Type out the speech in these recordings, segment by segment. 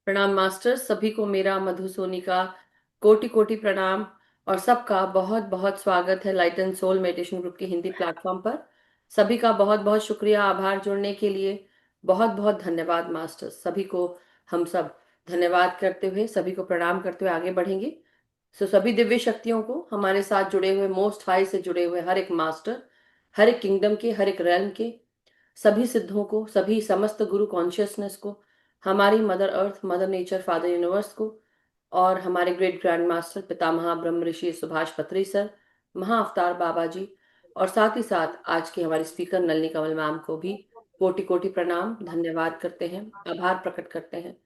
प्रणाम मास्टर, सभी को मेरा मधु सोनी का कोटि कोटि प्रणाम। और सबका बहुत बहुत स्वागत है light and soul meditation group के हिंदी प्लेटफॉर्म पर। सभी का बहुत बहुत शुक्रिया, आभार जुड़ने के लिए। बहुत बहुत धन्यवाद मास्टर सभी को। हम सब धन्यवाद करते हुए, सभी को प्रणाम करते हुए आगे बढ़ेंगे। सभी दिव्य शक्तियों को, हमारे साथ जुड़े हुए, मोस्ट हाई से जुड़े हुए हर एक मास्टर, हर एक किंगडम के, हर एक रैल्म के सभी सिद्धों को, सभी समस्त गुरु कॉन्शियसनेस को, हमारी mother earth, mother nature, father universe को, और हमारे ग्रेट ग्रैंड मास्टर पितामह ब्रह्म ऋषि सुभाष पत्री सर, महा अवतार बाबा जी, और साथ ही साथ आज की हमारी स्पीकर नलिनी कमल मैम को भी कोटि कोटि प्रणाम, धन्यवाद करते हैं, आभार प्रकट करते हैं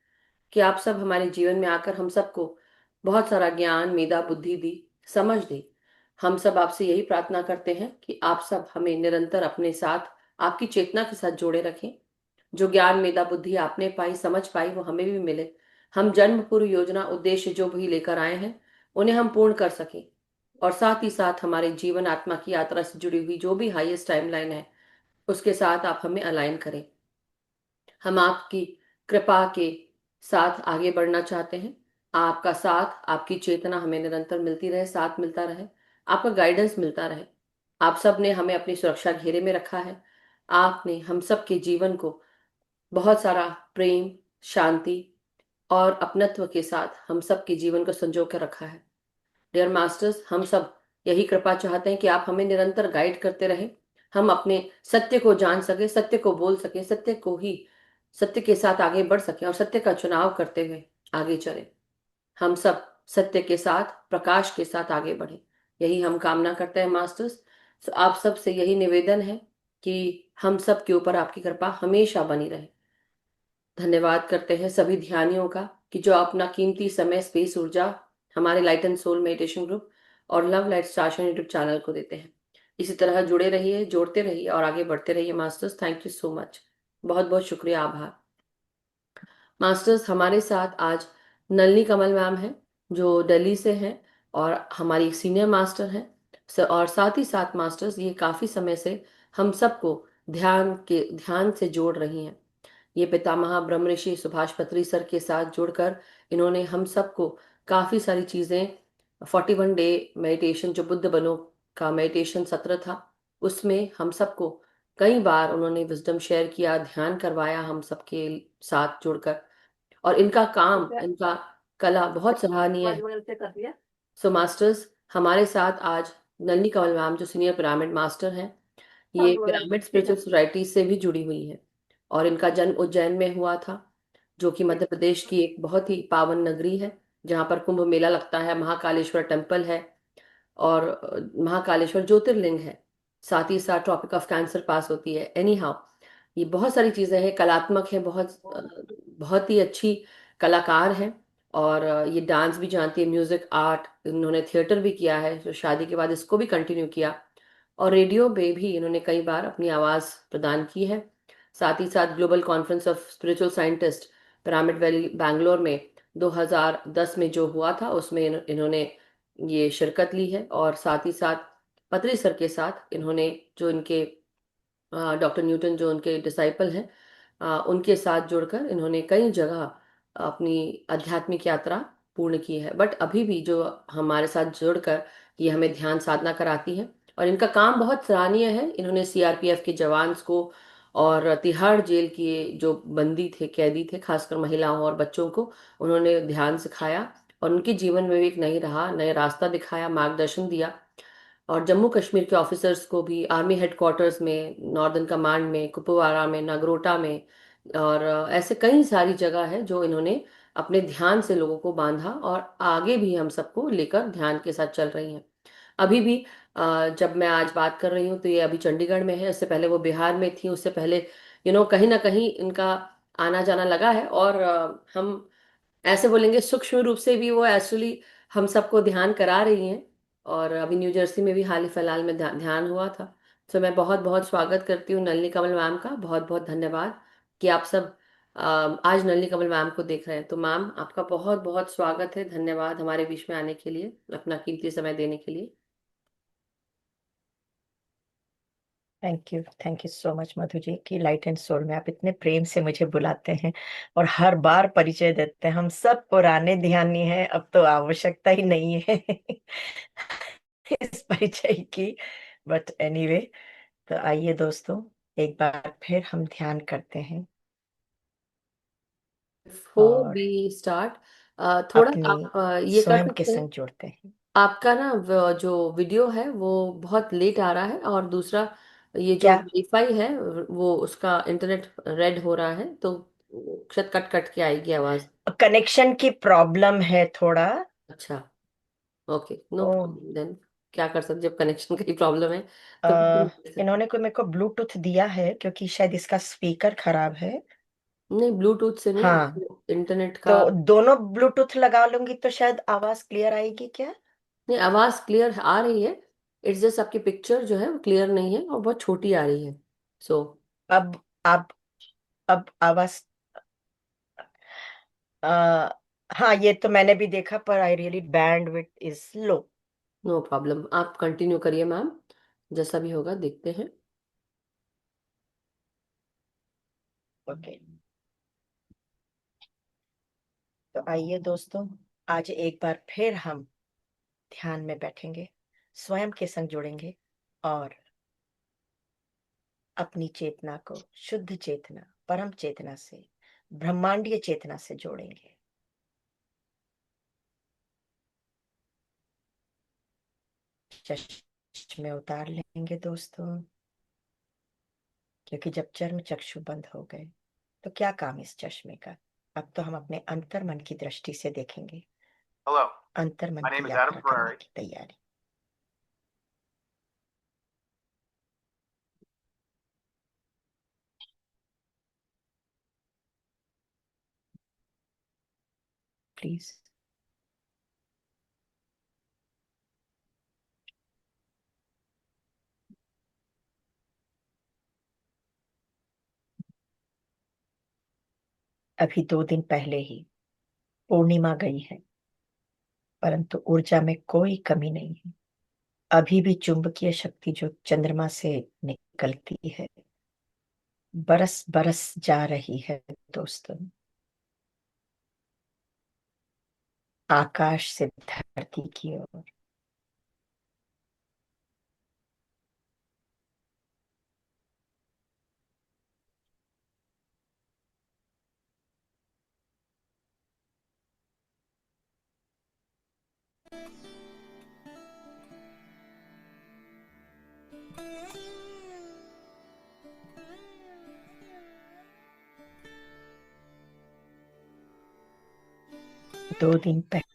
कि आप सब हमारे जीवन में आकर हम सबको बहुत सारा ज्ञान, मेधा, बुद्धि दी, समझ दी। हम सब आपसे यही प्रार्थना करते हैं कि आप सब हमें निरंतर अपने साथ, आपकी चेतना के साथ जोड़े रखें। जो ज्ञान, मेधा, बुद्धि आपने पाई, समझ पाई, वो हमें भी मिले। हम जन्म पूर्व योजना, उद्देश्य जो भी लेकर आए हैं, उन्हें हम पूर्ण कर सकें। और साथ ही साथ हमारे जीवन आत्मा की यात्रा से जुड़ी हुई जो भी हाईएस्ट टाइमलाइन है, उसके साथ आप हमें अलाइन करें। हम आपकी कृपा के साथ आगे बढ़ना चाहते हैं। आपका साथ, आपकी चेतना हमें निरंतर मिलती रहे, साथ मिलता रहे, आपका गाइडेंस मिलता रहे। आप सब ने हमें अपनी सुरक्षा घेरे में रखा है। आपने हम सब के जीवन को बहुत सारा प्रेम, शांति और अपनत्व के साथ हम सब के जीवन को संजो कर रखा है। डियर मास्टर्स, हम सब यही कृपा चाहते हैं कि आप हमें निरंतर गाइड करते रहें। हम अपने सत्य को जान सके, सत्य को बोल सके, सत्य को ही, सत्य के साथ आगे बढ़ सके और सत्य का चुनाव करते हुए आगे चले। हम सब सत्य के साथ, प्रकाश के साथ आगे बढ़े, यही हम कामना करते हैं मास्टर्स। तो आप सब से यही निवेदन है कि हम सब के ऊपर आपकी कृपा हमेशा बनी रहे। धन्यवाद करते हैं सभी ध्यानियों का कि जो अपना कीमती समय, स्पेस, ऊर्जा हमारे light and soul meditation group और लव लाइट स्टार्शन यूट्यूब चैनल को देते हैं। इसी तरह जुड़े रहिए, जोड़ते रहिए और आगे बढ़ते रहिए masters. Thank you so much. बहुत बहुत शुक्रिया, आभार। मास्टर्स, हमारे साथ आज नलिनी कमल मैम हैं, जो दिल्ली से हैं और हमारी सीनियर मास्टर हैं। और साथ ही साथ मास्टर्स, ये काफ़ी समय से हम सबको ध्यान से जोड़ रही हैं। ये पितामह ब्रह्म ऋषि सुभाष पत्री सर के साथ जुड़कर इन्होंने हम सबको काफ़ी सारी चीज़ें, 41 डे मेडिटेशन जो बुद्ध बनो का मेडिटेशन सत्र था, उसमें हम सबको कई बार उन्होंने विजडम शेयर किया, ध्यान करवाया हम सबके साथ जुड़कर। और इनका काम, इनका कला बहुत सराहनीय है। सो मास्टर्स, हमारे साथ आज नलिनी कमल मैम, जो सीनियर पिरामिड मास्टर हैं, ये पिरामिड स्पिरिचुअल सोसाइटी से भी जुड़ी हुई है। और इनका जन्म उज्जैन में हुआ था, जो कि मध्य प्रदेश की एक बहुत ही पावन नगरी है, जहाँ पर कुंभ मेला लगता है, महाकालेश्वर टेम्पल है, और महाकालेश्वर ज्योतिर्लिंग है। साथ ही साथ ट्रॉपिक ऑफ कैंसर पास होती है। एनी हाउ, ये बहुत सारी चीज़ें हैं, कलात्मक है, बहुत ही अच्छी कलाकार है। और ये डांस भी जानती है, म्यूजिक, आर्ट, इन्होंने थिएटर भी किया है, जो शादी के बाद इसको भी कंटिन्यू किया। और रेडियो पे भी इन्होंने कई बार अपनी आवाज़ प्रदान की है। साथ ही साथ global conference of spiritual scientist pyramid valley Bangalore में 2010 में जो हुआ था, उसमें इन्होंने ये शिरकत ली है। और साथ ही साथ पत्री सर के साथ इन्होंने, जो इनके डॉक्टर न्यूटन जो उनके डिसाइपल हैं, उनके साथ जुड़कर इन्होंने कई जगह अपनी आध्यात्मिक यात्रा पूर्ण की है। बट अभी भी जो हमारे साथ जुड़कर ये हमें ध्यान साधना कराती हैं, और इनका काम बहुत सराहनीय है। इन्होंने सीआरपीएफ के जवान को और तिहाड़ जेल के जो बंदी थे, कैदी थे, खासकर महिलाओं और बच्चों को उन्होंने ध्यान सिखाया और उनके जीवन में भी एक नई राह, नया रास्ता दिखाया, मार्गदर्शन दिया। और जम्मू कश्मीर के ऑफिसर्स को भी आर्मी हेडक्वार्टर्स में, नॉर्दर्न कमांड में, कुपवारा में, नागरोटा में, और ऐसे कई सारी जगह है जो इन्होंने अपने ध्यान से लोगों को बांधा, और आगे भी हम सबको लेकर ध्यान के साथ चल रही हैं। अभी भी जब मैं आज बात कर रही हूँ तो ये अभी चंडीगढ़ में है, उससे पहले वो बिहार में थी, उससे पहले कहीं ना कहीं इनका आना जाना लगा है। और हम ऐसे बोलेंगे सूक्ष्म रूप से भी वो एक्चुअली हम सबको ध्यान करा रही हैं। और अभी न्यू जर्सी में भी हाल ही फिलहाल में ध्यान हुआ था। तो मैं बहुत बहुत स्वागत करती हूँ नलिनी कमल मैम का। बहुत बहुत धन्यवाद कि आप सब आज नलिनी कमल मैम को देख रहे हैं। तो मैम, आपका बहुत बहुत स्वागत है, धन्यवाद हमारे बीच में आने के लिए, अपना कीमती समय देने के लिए। Thank you so much Madhu ji की लाइट एंड सोल में आप इतने प्रेम से मुझे बुलाते हैं और हर बार परिचय देते हैं। हम सब पुराने ध्यानी हैं, अब तो आवश्यकता ही नहीं है इस परिचय की। बट एनीवे, तो आइए दोस्तों, एक बार फिर हम ध्यान करते हैं बिफोर और वी स्टार्ट, थोड़ा अपनी आप ये कर स्वयं के सकते हैं। संग जोड़ते हैं। आपका ना जो वीडियो है वो बहुत लेट आ रहा है, और दूसरा ये जो क्या वाईफाई है वो उसका इंटरनेट रेड हो रहा है, तो शायद कट कट के आएगी आवाज। कनेक्शन की प्रॉब्लम है थोड़ा। अच्छा, ओके, नो ओ, प्रॉब्लम देन। क्या कर सकते, जब कनेक्शन की प्रॉब्लम है अ, तो continue कर सकते इन्होंने कोई मेरे को ब्लूटूथ दिया है क्योंकि शायद इसका स्पीकर खराब है। हैं। नहीं, ब्लूटूथ से नहीं, हाँ, आपको इंटरनेट का। तो दोनों ब्लूटूथ लगा लूंगी तो शायद आवाज क्लियर आएगी क्या? नहीं, आवाज क्लियर आ रही है। इट्स जस्ट आपकी पिक्चर जो है वो क्लियर नहीं है और बहुत छोटी आ रही है। सो अब आप अब आवाज, आ, हाँ, ये तो मैंने भी देखा, पर I really bandwidth is low. No problem, आप कंटिन्यू करिए मैम, जैसा भी होगा देखते हैं। ओके, तो आइए दोस्तों, आज एक बार फिर हम ध्यान में बैठेंगे, स्वयं के संग जुड़ेंगे और अपनी चेतना को शुद्ध चेतना, परम चेतना से, ब्रह्मांडीय चेतना से जोड़ेंगे। चश्मे उतार लेंगे दोस्तों, क्योंकि जब चर्म चक्षु बंद हो गए तो क्या काम इस चश्मे का। अब तो हम अपने अंतर मन की दृष्टि से देखेंगे। Hello, अंतर मन my की name is Adam यात्रा करने Ferrari. की तैयारी। प्लीज। अभी 2 दिन पहले ही पूर्णिमा गई है, परंतु ऊर्जा में कोई कमी नहीं है। अभी भी चुंबकीय शक्ति जो चंद्रमा से निकलती है, बरस बरस जा रही है दोस्तों, आकाश से धरती की ओर। 2 दिन पहले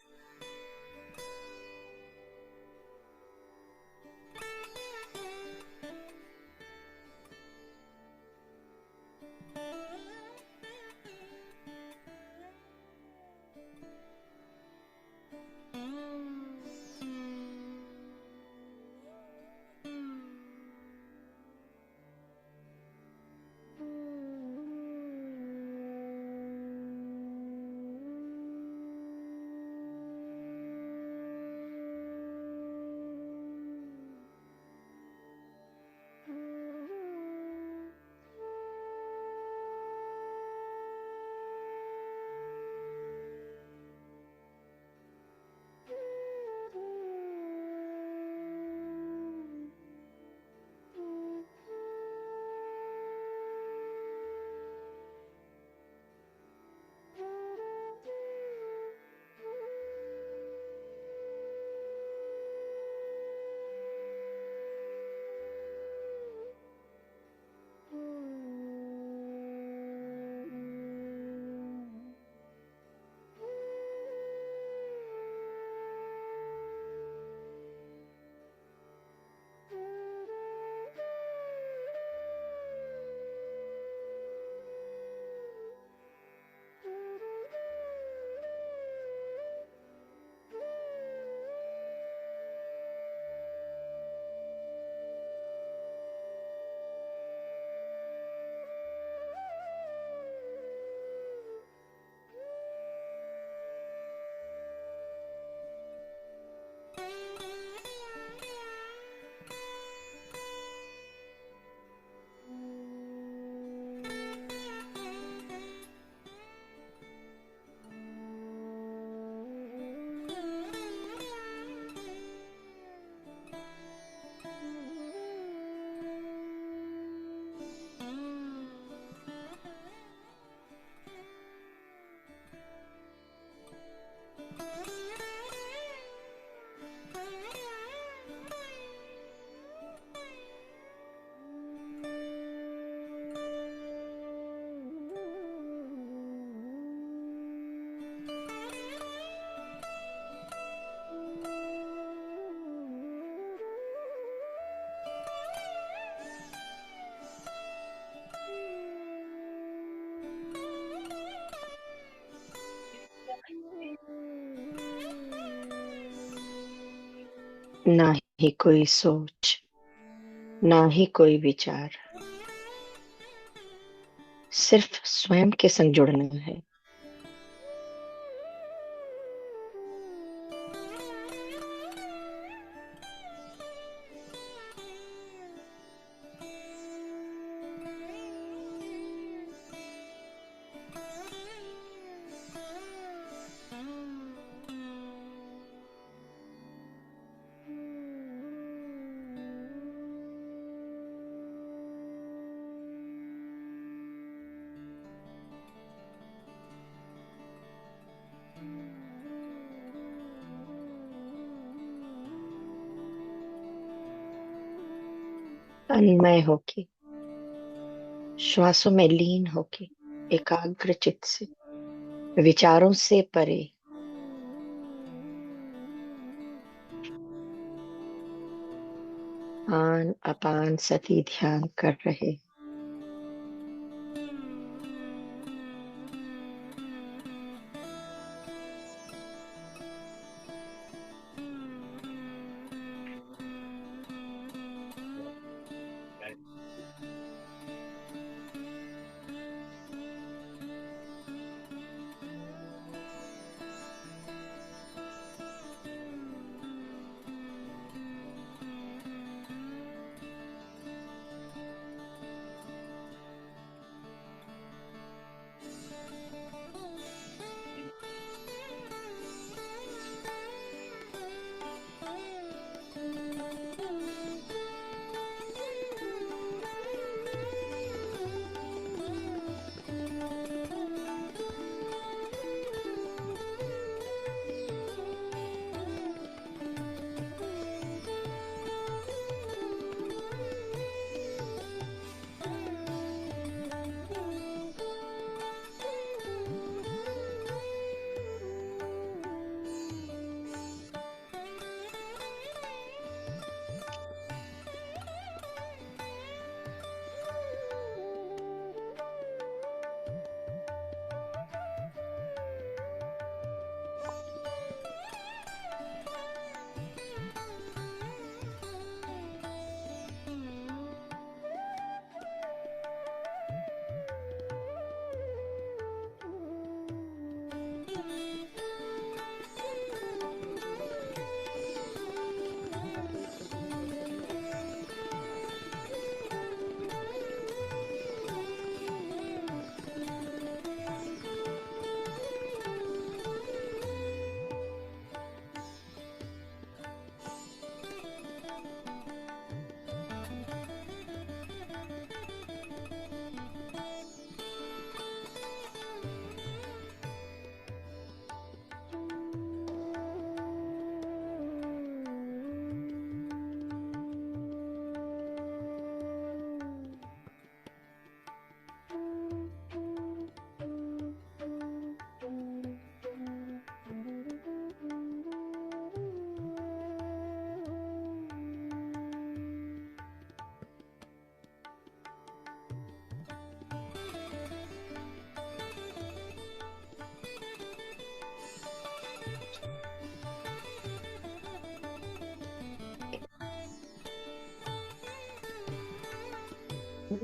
ना ही कोई सोच, ना ही कोई विचार, सिर्फ स्वयं के संग जुड़ना है। तन्मय होके, श्वासों में लीन होके, एकाग्र चित्त से, विचारों से परे, आन अपान सती ध्यान कर रहे।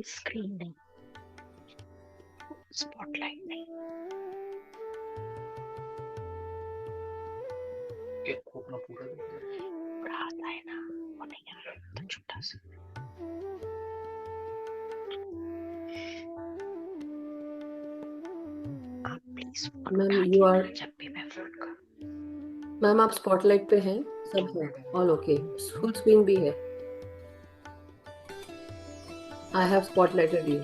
स्क्रीन नहीं, स्पॉटलाइट नहीं। पूरा आता है ना, वो नहीं आ रहा तो छोटा सा। आप प्लीज फोन मैम उठा यू आर, लेना जब भी मैं फोन करूँ। मैम आप स्पॉटलाइट पे हैं, सब है, ऑल ओके, फुल स्क्रीन भी है। I have spotlighted you,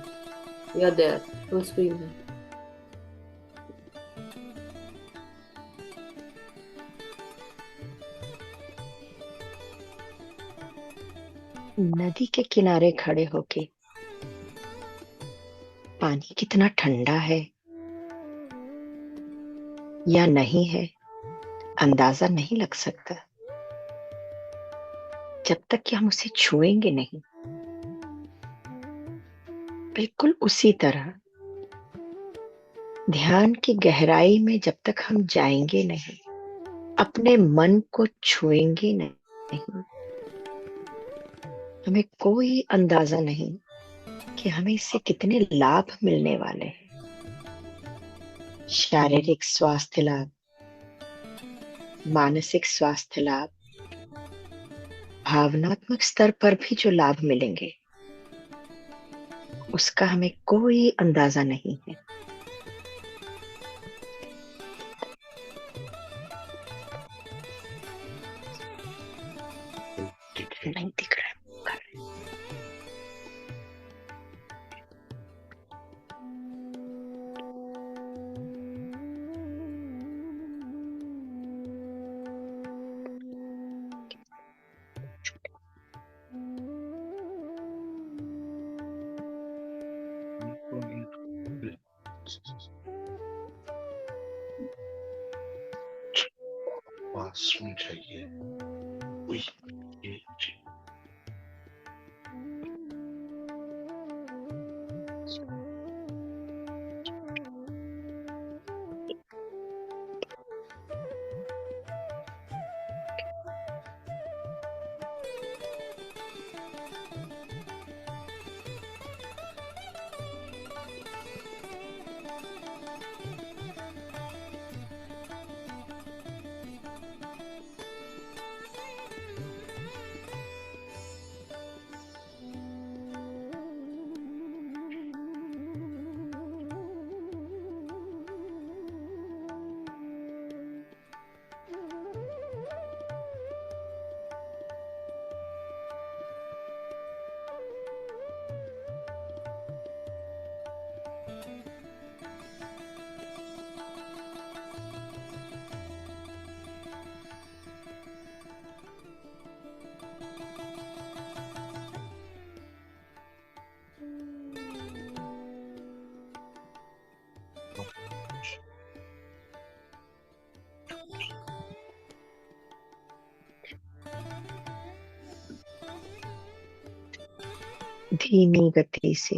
you are there, full screen है। नदी के किनारे खड़े होके, पानी कितना ठंडा है या नहीं है अंदाजा नहीं लग सकता जब तक कि हम उसे छुएंगे नहीं। बिल्कुल उसी तरह ध्यान की गहराई में जब तक हम जाएंगे नहीं, अपने मन को छुएंगे नहीं, नहीं, हमें कोई अंदाजा नहीं कि हमें इससे कितने लाभ मिलने वाले हैं। शारीरिक स्वास्थ्य लाभ, मानसिक स्वास्थ्य लाभ, भावनात्मक स्तर पर भी जो लाभ मिलेंगे उसका हमें कोई अंदाजा नहीं है। नहीं दिख रहा है। वॉशरूम चाहिए। उई, ये धीमी गति से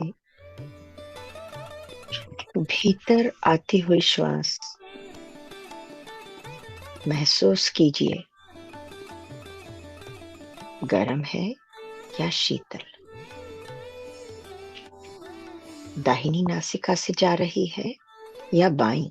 भीतर आती हुई श्वास महसूस कीजिए, गर्म है या शीतल। दाहिनी नासिका से जा रही है या बाईं।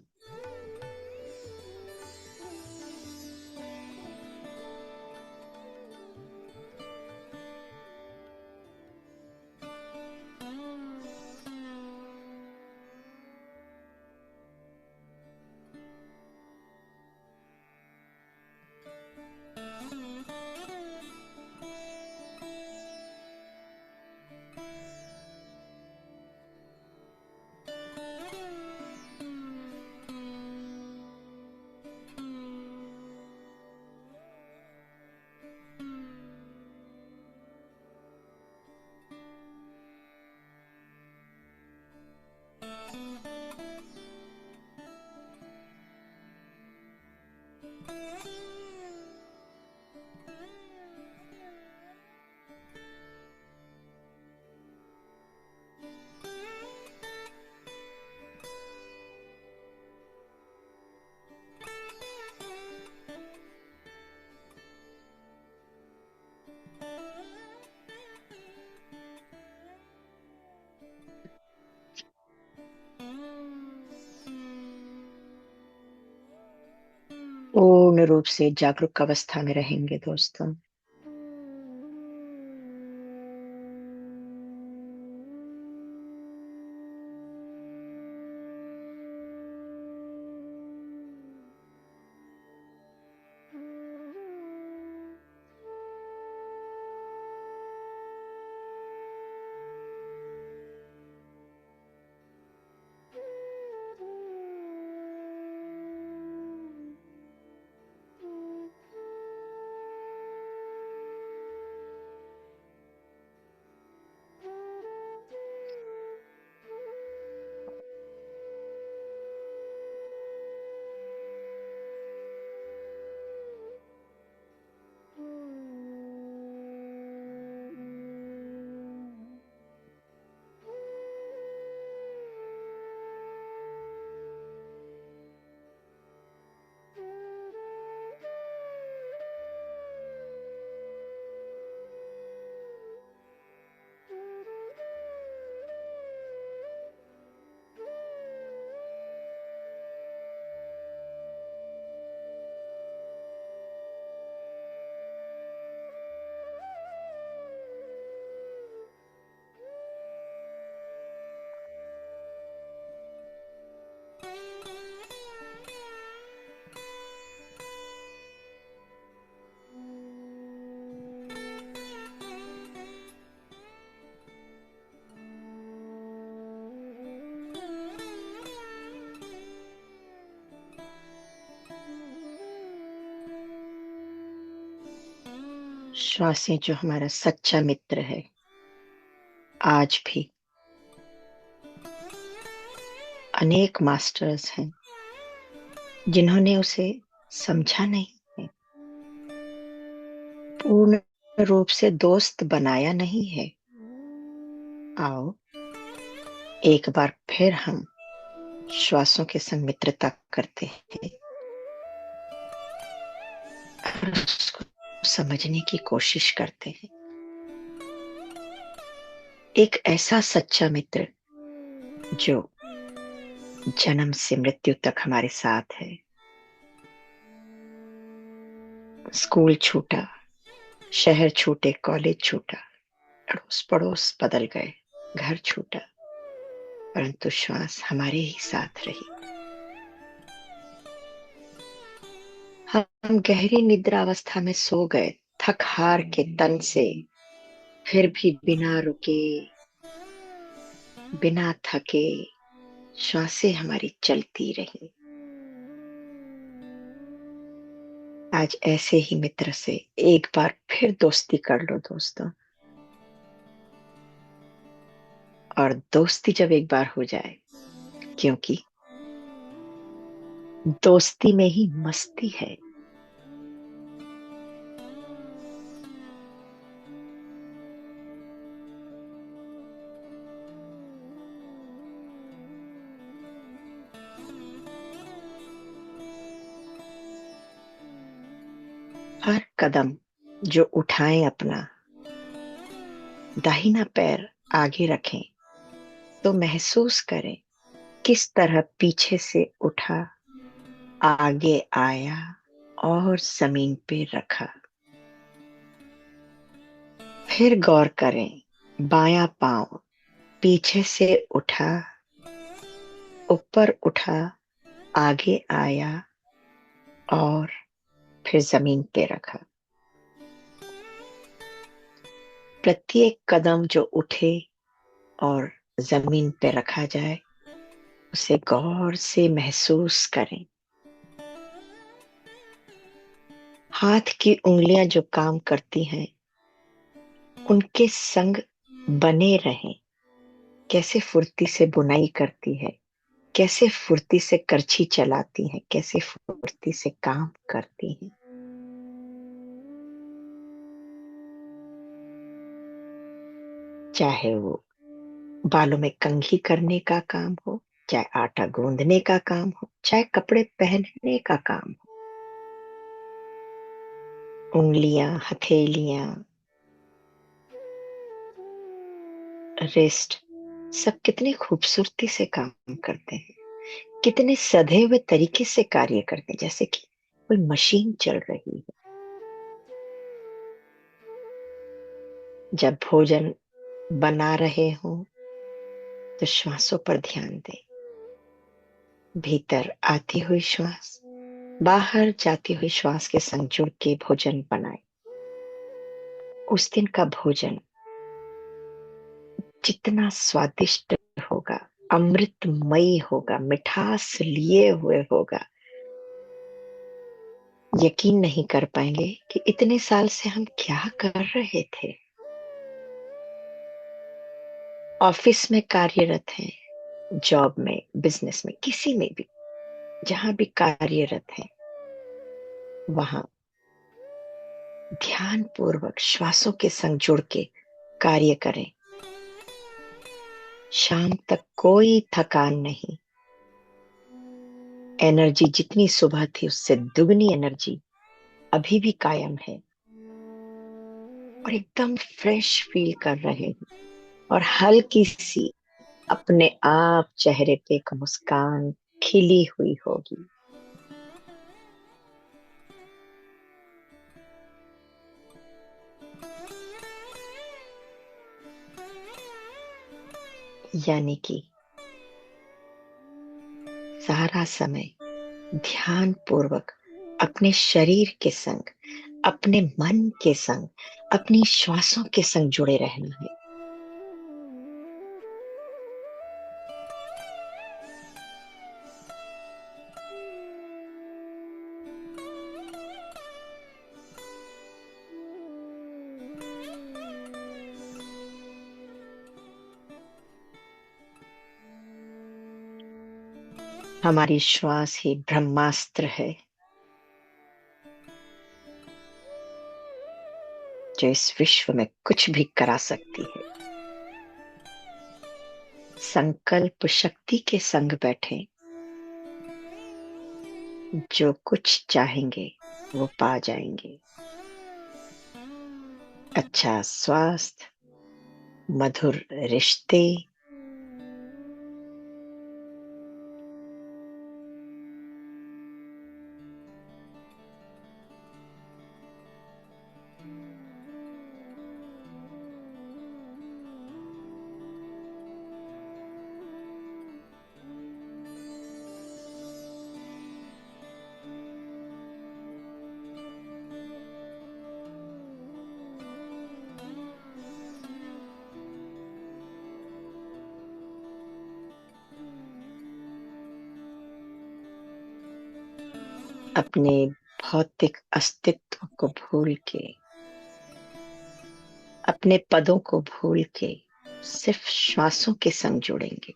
पूर्ण रूप से जागरूक अवस्था में रहेंगे दोस्तों। श्वासें जो हमारा सच्चा मित्र है, आज भी अनेक मास्टर्स हैं जिन्होंने उसे समझा नहीं है, पूर्ण रूप से दोस्त बनाया नहीं है। आओ एक बार फिर हम श्वासों के संग मित्रता करते हैं और उसको समझने की कोशिश करते हैं। एक ऐसा सच्चा मित्र जो जन्म से मृत्यु तक हमारे साथ है। स्कूल छूटा, शहर छूटे, कॉलेज छूटा, अड़ोस पड़ोस बदल गए, घर छूटा, परंतु श्वास हमारे ही साथ रही। हम गहरी निद्रावस्था में सो गए, थक हार के तन से, फिर भी बिना रुके, बिना थके श्वासें हमारी चलती रही। आज ऐसे ही मित्र से एक बार फिर दोस्ती कर लो दोस्तों। और दोस्ती जब एक बार हो जाए, क्योंकि दोस्ती में ही मस्ती है। हर कदम जो उठाएं अपना, दाहिना पैर आगे रखें तो महसूस करें किस तरह पीछे से उठा, आगे आया और जमीन पे रखा। फिर गौर करें, बायां पांव पीछे से उठा, ऊपर उठा, आगे आया और फिर जमीन पे रखा। प्रत्येक कदम जो उठे और जमीन पे रखा जाए, उसे गौर से महसूस करें। हाथ की उंगलियां जो काम करती हैं, उनके संग बने रहें। कैसे फुर्ती से बुनाई करती है, कैसे फुर्ती से करछी चलाती हैं, कैसे फुर्ती से काम करती हैं। चाहे वो बालों में कंघी करने का काम हो, चाहे आटा गूंदने का काम हो, चाहे कपड़े पहनने का काम हो, उंगलियां, हथेलियां, रिस्ट सब कितनी खूबसूरती से काम करते हैं, कितने सधे हुए तरीके से कार्य करते हैं, जैसे कि कोई मशीन चल रही है। जब भोजन बना रहे हो तो श्वासों पर ध्यान दें। भीतर आती हुई श्वास, बाहर जाती हुई श्वास के संग जुड़ के भोजन बनाए। उस दिन का भोजन जितना स्वादिष्ट होगा, अमृतमयी होगा, मिठास लिए हुए होगा, यकीन नहीं कर पाएंगे कि इतने साल से हम क्या कर रहे थे। ऑफिस में कार्यरत हैं, जॉब में, बिजनेस में, किसी में भी, जहां भी कार्यरत हैं, वहां ध्यान पूर्वक श्वासों के संग जुड़ के कार्य करें। शाम तक कोई थकान नहीं। एनर्जी जितनी सुबह थी उससे दुगनी एनर्जी अभी भी कायम है और एकदम फ्रेश फील कर रहे हैं और हल्की सी अपने आप चेहरे पे एक मुस्कान खिली हुई होगी। यानी कि सारा समय ध्यान पूर्वक अपने शरीर के संग, अपने मन के संग, अपनी श्वासों के संग जुड़े रहना है। हमारी श्वास ही ब्रह्मास्त्र है जो इस विश्व में कुछ भी करा सकती है। संकल्प शक्ति के संग बैठे, जो कुछ चाहेंगे वो पा जाएंगे। अच्छा स्वास्थ्य, मधुर रिश्ते, अपने भौतिक अस्तित्व को भूल के, अपने पदों को भूल के सिर्फ श्वासों के संग जुड़ेंगे।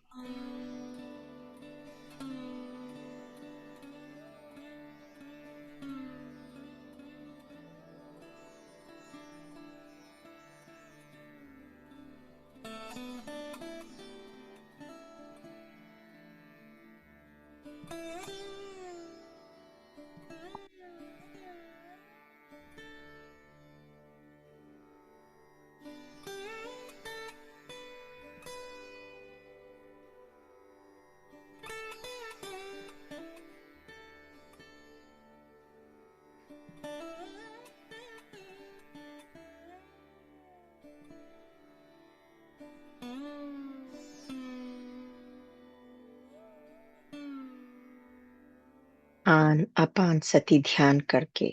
आन अपान सती ध्यान करके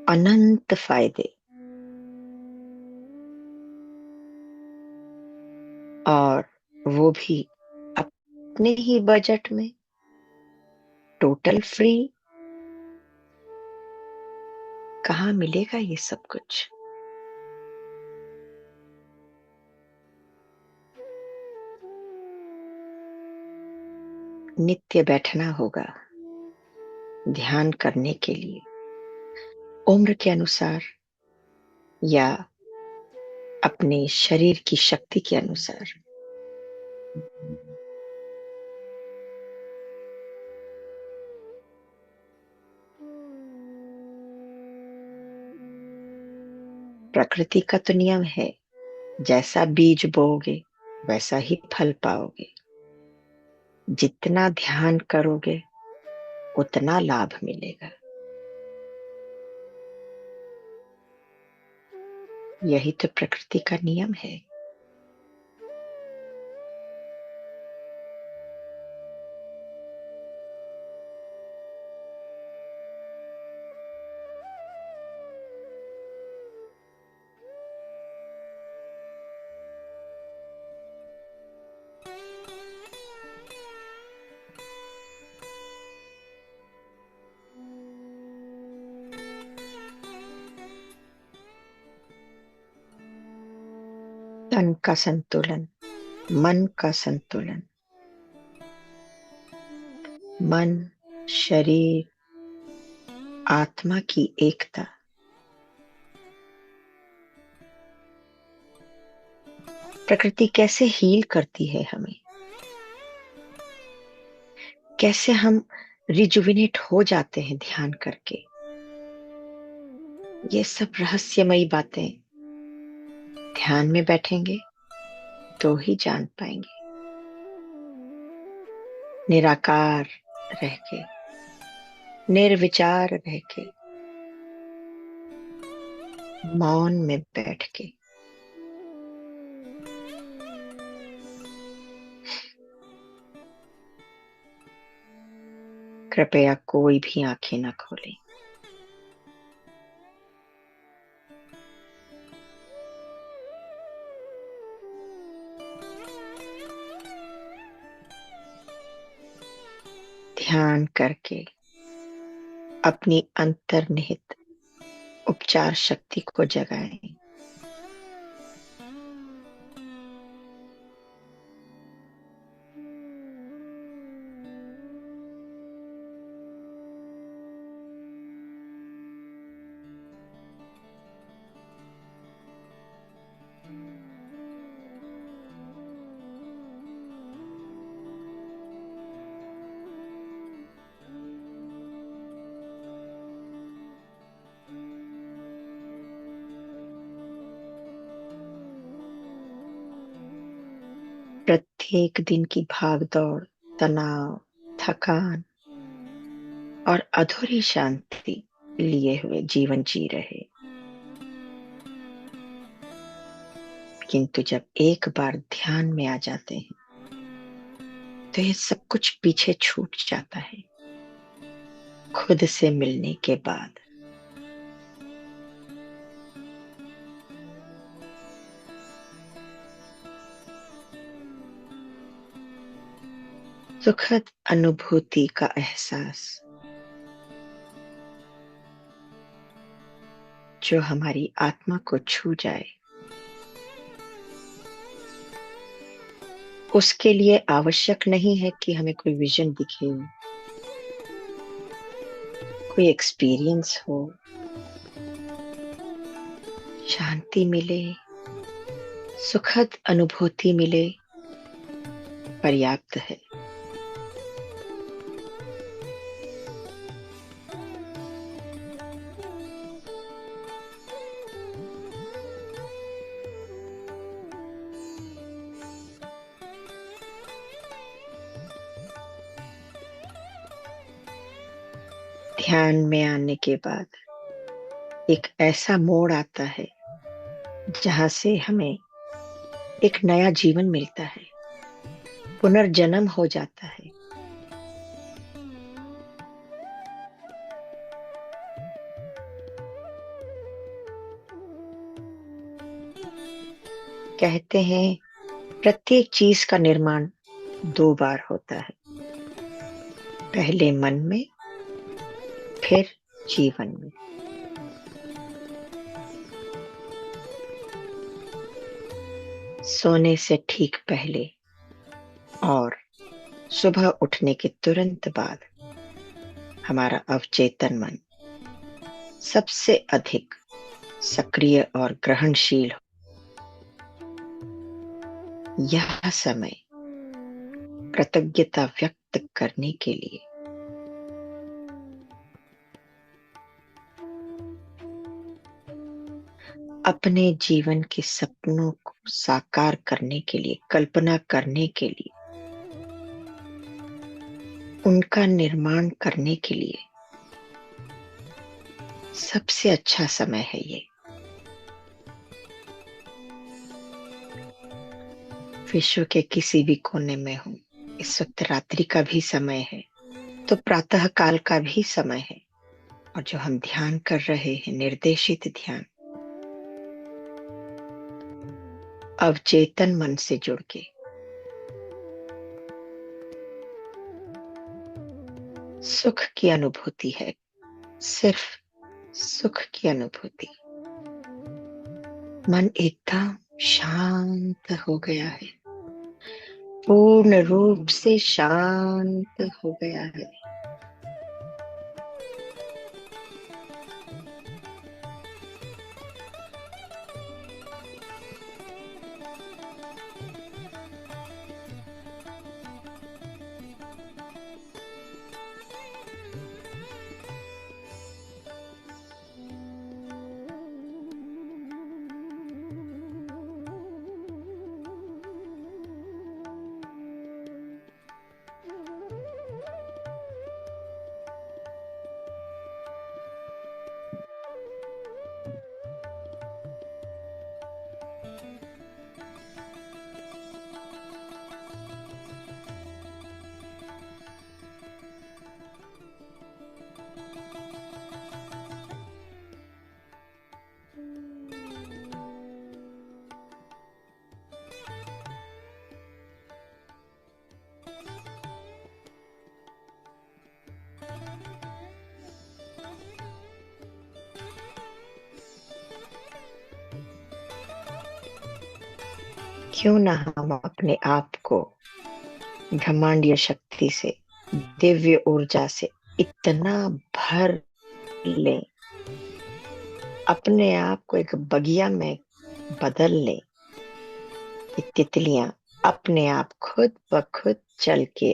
अनंत फायदे, और वो भी अपने ही बजट में, टोटल फ्री। कहाँ मिलेगा ये सब कुछ? नित्य बैठना होगा ध्यान करने के लिए, उम्र के अनुसार या अपने शरीर की शक्ति के अनुसार। प्रकृति का तो नियम है, जैसा बीज बोओगे वैसा ही फल पाओगे। जितना ध्यान करोगे उतना लाभ मिलेगा। यही तो प्रकृति का नियम है। तन का संतुलन, मन का संतुलन, मन, शरीर, आत्मा की एकता। प्रकृति कैसे हील करती है हमें, कैसे हम रिजुविनेट हो जाते हैं ध्यान करके। ये सब रहस्यमयी बातें ध्यान में बैठेंगे तो ही जान पाएंगे। निराकार रह के, निर्विचार रह के, मौन में बैठ के, कृपया कोई भी आंखें ना खोले। ध्यान करके अपनी अंतर्निहित उपचार शक्ति को जगाएं। प्रत्येक दिन की भागदौड़, तनाव, थकान और अधूरी शांति लिए हुए जीवन जी रहे। किंतु जब एक बार ध्यान में आ जाते हैं तो ये सब कुछ पीछे छूट जाता है। खुद से मिलने के बाद सुखद अनुभूति का एहसास जो हमारी आत्मा को छू जाए, उसके लिए आवश्यक नहीं है कि हमें कोई विजन दिखे, कोई एक्सपीरियंस हो, शांति मिले, सुखद अनुभूति मिले, पर्याप्त है। ध्यान में आने के बाद एक ऐसा मोड़ आता है जहां से हमें एक नया जीवन मिलता है, पुनर्जन्म हो जाता है। कहते हैं प्रत्येक चीज का निर्माण 2 बार होता है, पहले मन में, फिर जीवन में। सोने से ठीक पहले और सुबह उठने के तुरंत बाद हमारा अवचेतन मन सबसे अधिक सक्रिय और ग्रहणशील। यह समय कृतज्ञता व्यक्त करने के लिए, अपने जीवन के सपनों को साकार करने के लिए, कल्पना करने के लिए, उनका निर्माण करने के लिए सबसे अच्छा समय है ये। विश्व के किसी भी कोने में हो, इस वक्त रात्रि का भी समय है तो प्रातः काल का भी समय है। और जो हम ध्यान कर रहे हैं, निर्देशित ध्यान, अवचेतन मन से जुड़ के सुख की अनुभूति है, सिर्फ सुख की अनुभूति। मन एकदम शांत हो गया है, पूर्ण रूप से शांत हो गया है। क्यों ना हम अपने आप को ब्रह्मांडीय शक्ति से, दिव्य ऊर्जा से इतना भर लें, अपने आप को एक बगिया में बदल लें कि तितलियां अपने आप खुद ब खुद चल के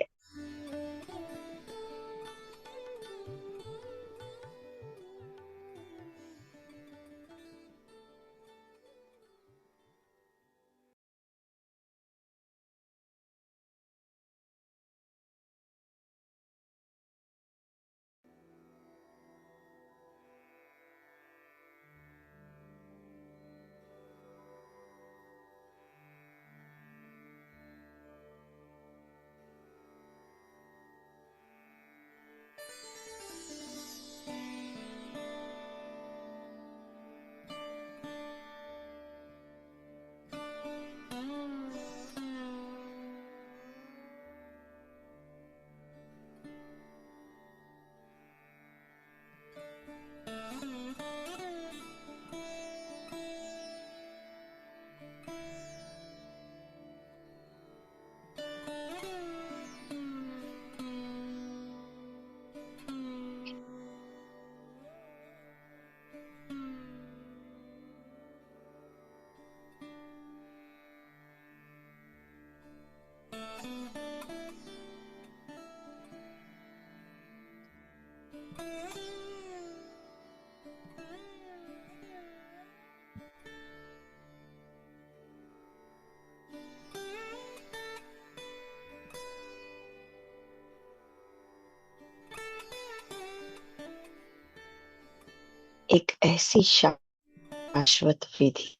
एक ऐसी शाश्वत विधि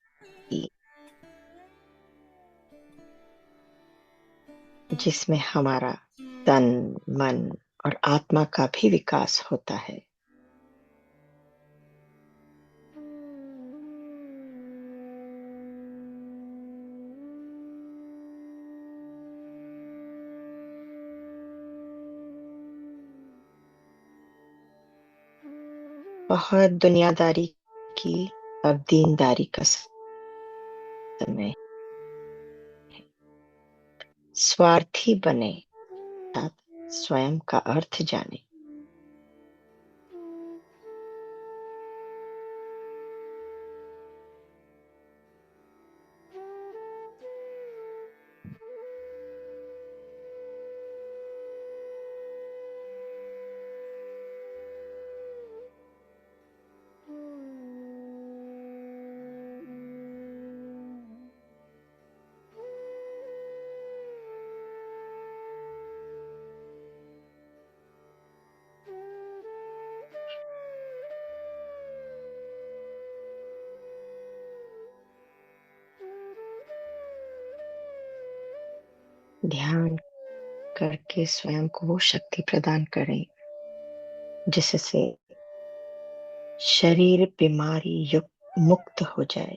जिसमें हमारा तन, मन और आत्मा का भी विकास होता है। बहुत दुनियादारी की, अब दीनदारी का समय। स्वार्थी बने, स्वयं का अर्थ जाने। ध्यान करके स्वयं को वो शक्ति प्रदान करें जिससे शरीर बीमारी युक्त मुक्त हो जाए।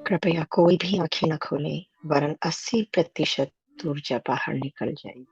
कृपया कोई भी आंखें न खोले, वरन 80% ऊर्जा बाहर निकल जाए।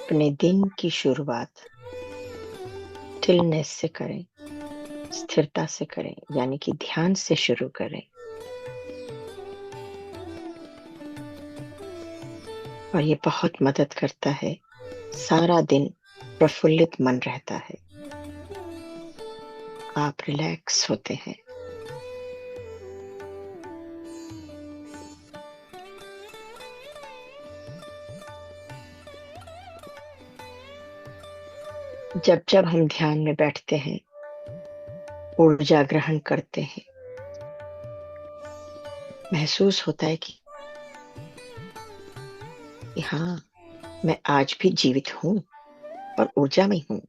अपने दिन की शुरुआत स्टिलनेस से करें, स्थिरता से करें, यानी कि ध्यान से शुरू करें। और ये बहुत मदद करता है सारा दिन प्रफुल्लित मन रहता है, आप रिलैक्स होते हैं। जब जब हम ध्यान में बैठते हैं, ऊर्जा ग्रहण करते हैं, महसूस होता है कि हाँ, मैं आज भी जीवित हूँ और ऊर्जा में हूँ।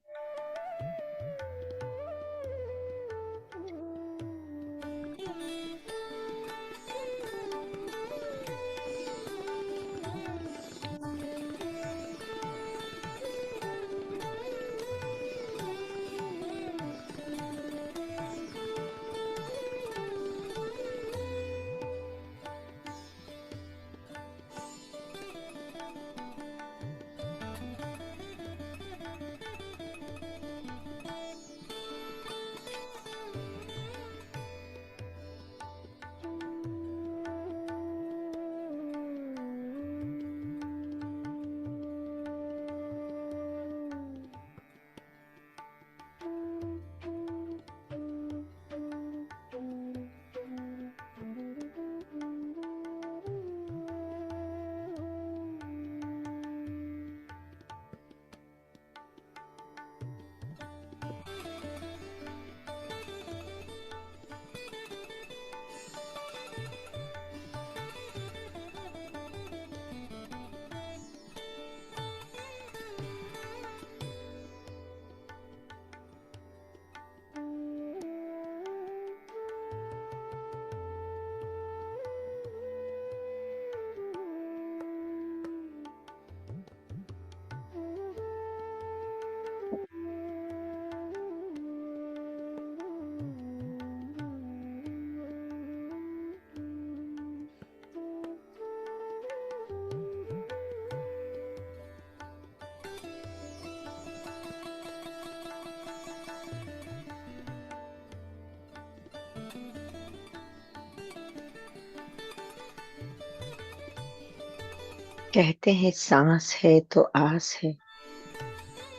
कहते हैं सांस है तो आस है,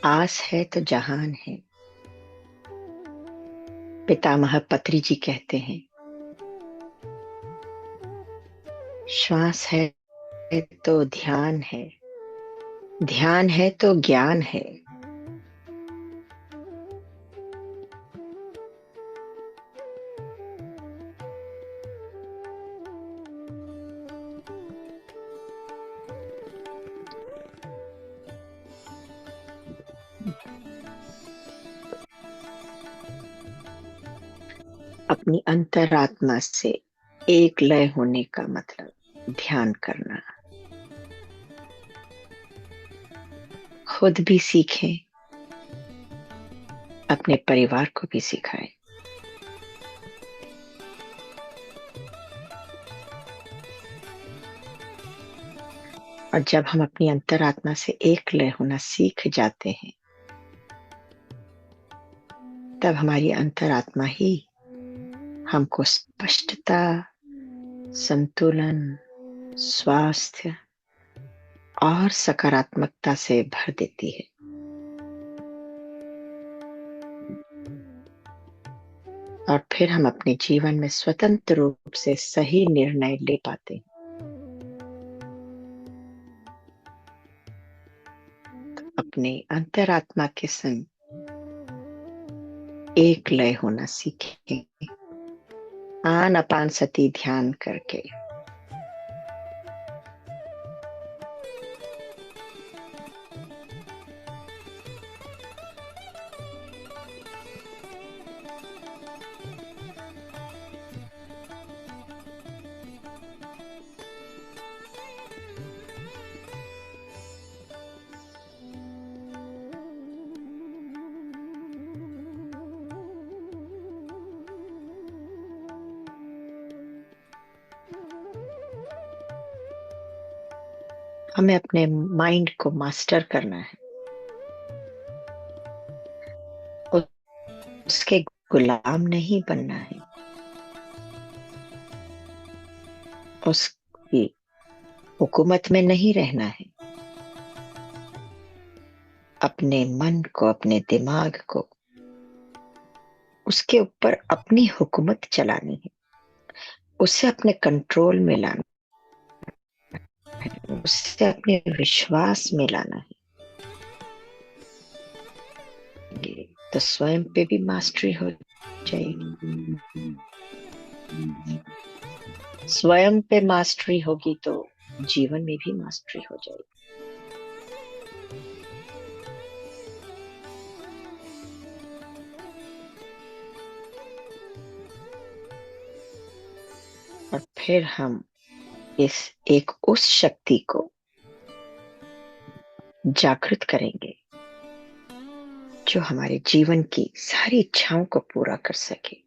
आस है तो जहान है। पितामह पत्री जी कहते हैं, श्वास है तो ध्यान है, ध्यान है तो ज्ञान है। अपनी अंतरात्मा से एक लय होने का मतलब ध्यान करना। खुद भी सीखें, अपने परिवार को भी सिखाएं। और जब हम अपनी अंतरात्मा से एक लय होना सीख जाते हैं, तब हमारी अंतरात्मा ही हमको स्पष्टता, संतुलन, स्वास्थ्य और सकारात्मकता से भर देती है। और फिर हम अपने जीवन में स्वतंत्र रूप से सही निर्णय ले पाते हैं। तो अपने अंतरात्मा के संग एक लय होना सीखें, आन अपान सती ध्यान करके। हमें अपने माइंड को मास्टर करना है, उसके गुलाम नहीं बनना है, उसकी हुकूमत में नहीं रहना है। अपने मन को, अपने दिमाग को, उसके ऊपर अपनी हुकूमत चलानी है, उसे अपने कंट्रोल में लाना है, उसे अपने विश्वास में लाना है। तो स्वयं पे भी मास्टरी हो जाएगी। स्वयं पे मास्टरी होगी तो जीवन में भी मास्टरी हो जाएगी। और फिर हम इस एक उस शक्ति को जागृत करेंगे जो हमारे जीवन की सारी इच्छाओं को पूरा कर सके।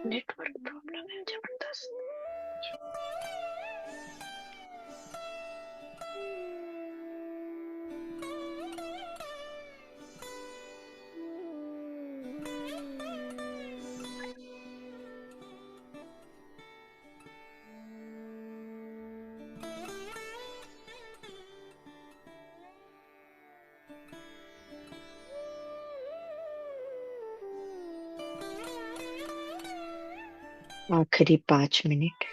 नेटवर्क प्रॉब्लम है जबरदस्त। आखिरी 5 मिनट।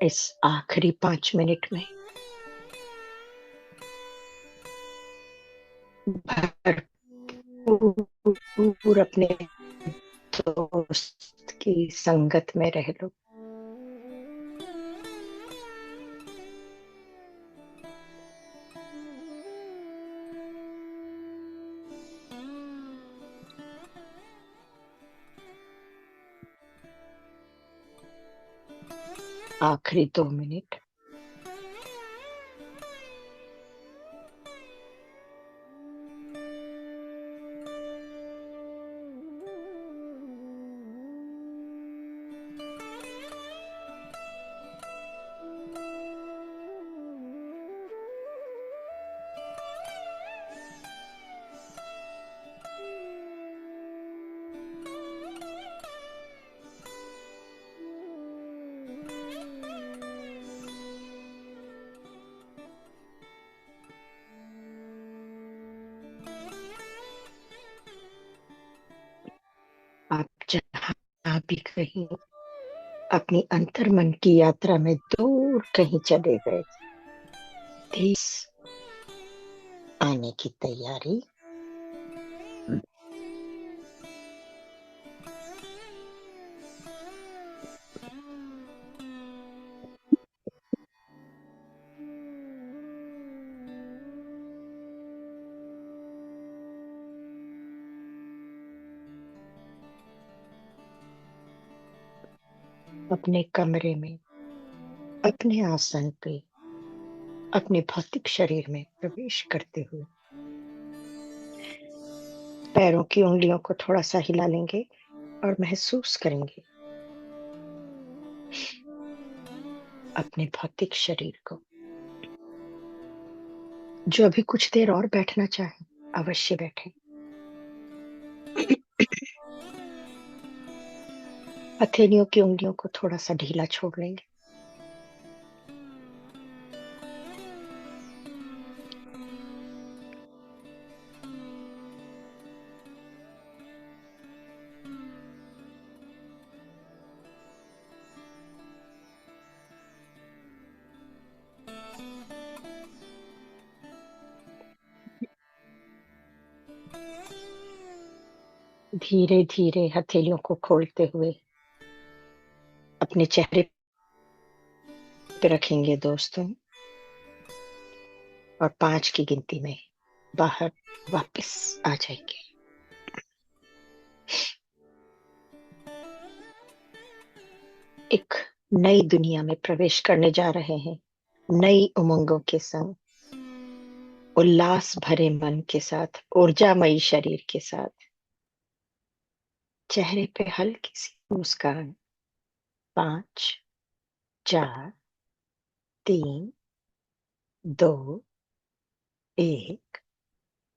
इस आखिरी 5 मिनट में भरपूर अपने दोस्त की संगत में रह लो। आखिरी 2 मिनट। आप जहाँ भी कहीं अपनी अंतर्मन की यात्रा में दूर कहीं चले गए, देश आने की तैयारी। अपने कमरे में, अपने आसन पे, अपने भौतिक शरीर में प्रवेश करते हुए पैरों की उंगलियों को थोड़ा सा हिला लेंगे और महसूस करेंगे अपने भौतिक शरीर को। जो अभी कुछ देर और बैठना चाहे अवश्य बैठे। हथेलियों की उंगलियों को थोड़ा सा ढीला छोड़ लेंगे। धीरे धीरे हथेलियों को खोलते हुए अपने चेहरे पे रखेंगे दोस्तों, और 5 की गिनती में बाहर वापस आ जाएंगे। एक नई दुनिया में प्रवेश करने जा रहे हैं, नई उमंगों के संग, उल्लास भरे मन के साथ, ऊर्जामयी शरीर के साथ, चेहरे पे हल्की सी मुस्कान। 5, 4, 3, 2, 1,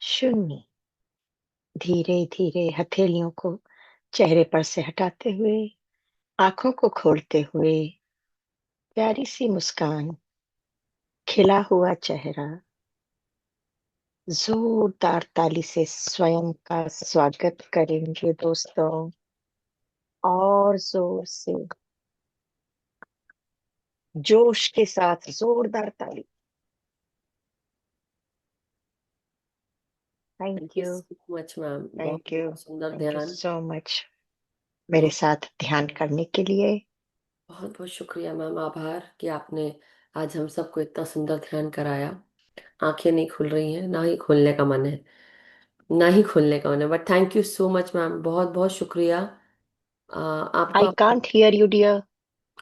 0। धीरे धीरे हथेलियों को चेहरे पर से हटाते हुए, आंखों को खोलते हुए, प्यारी सी मुस्कान, खिला हुआ चेहरा, जोरदार ताली से स्वयं का स्वागत करेंगे दोस्तों, और जोर से, जोश के साथ जोरदार ताली। Thank thank you you. So much ma'am, बहुत थैंक यू। बहुत सुंदर थैंक यू ध्यान। सो मच मेरे साथ ध्यान करने के लिए। बहुत बहुत शुक्रिया मैम, आभार कि आपने आज हम सबको इतना सुंदर ध्यान कराया। आंखें नहीं खुल रही हैं, ना ही खोलने का मन है, ना ही खोलने का मन है, but thank you so much ma'am, बहुत बहुत शुक्रिया। आई आपका, कांट हियर यू डियर।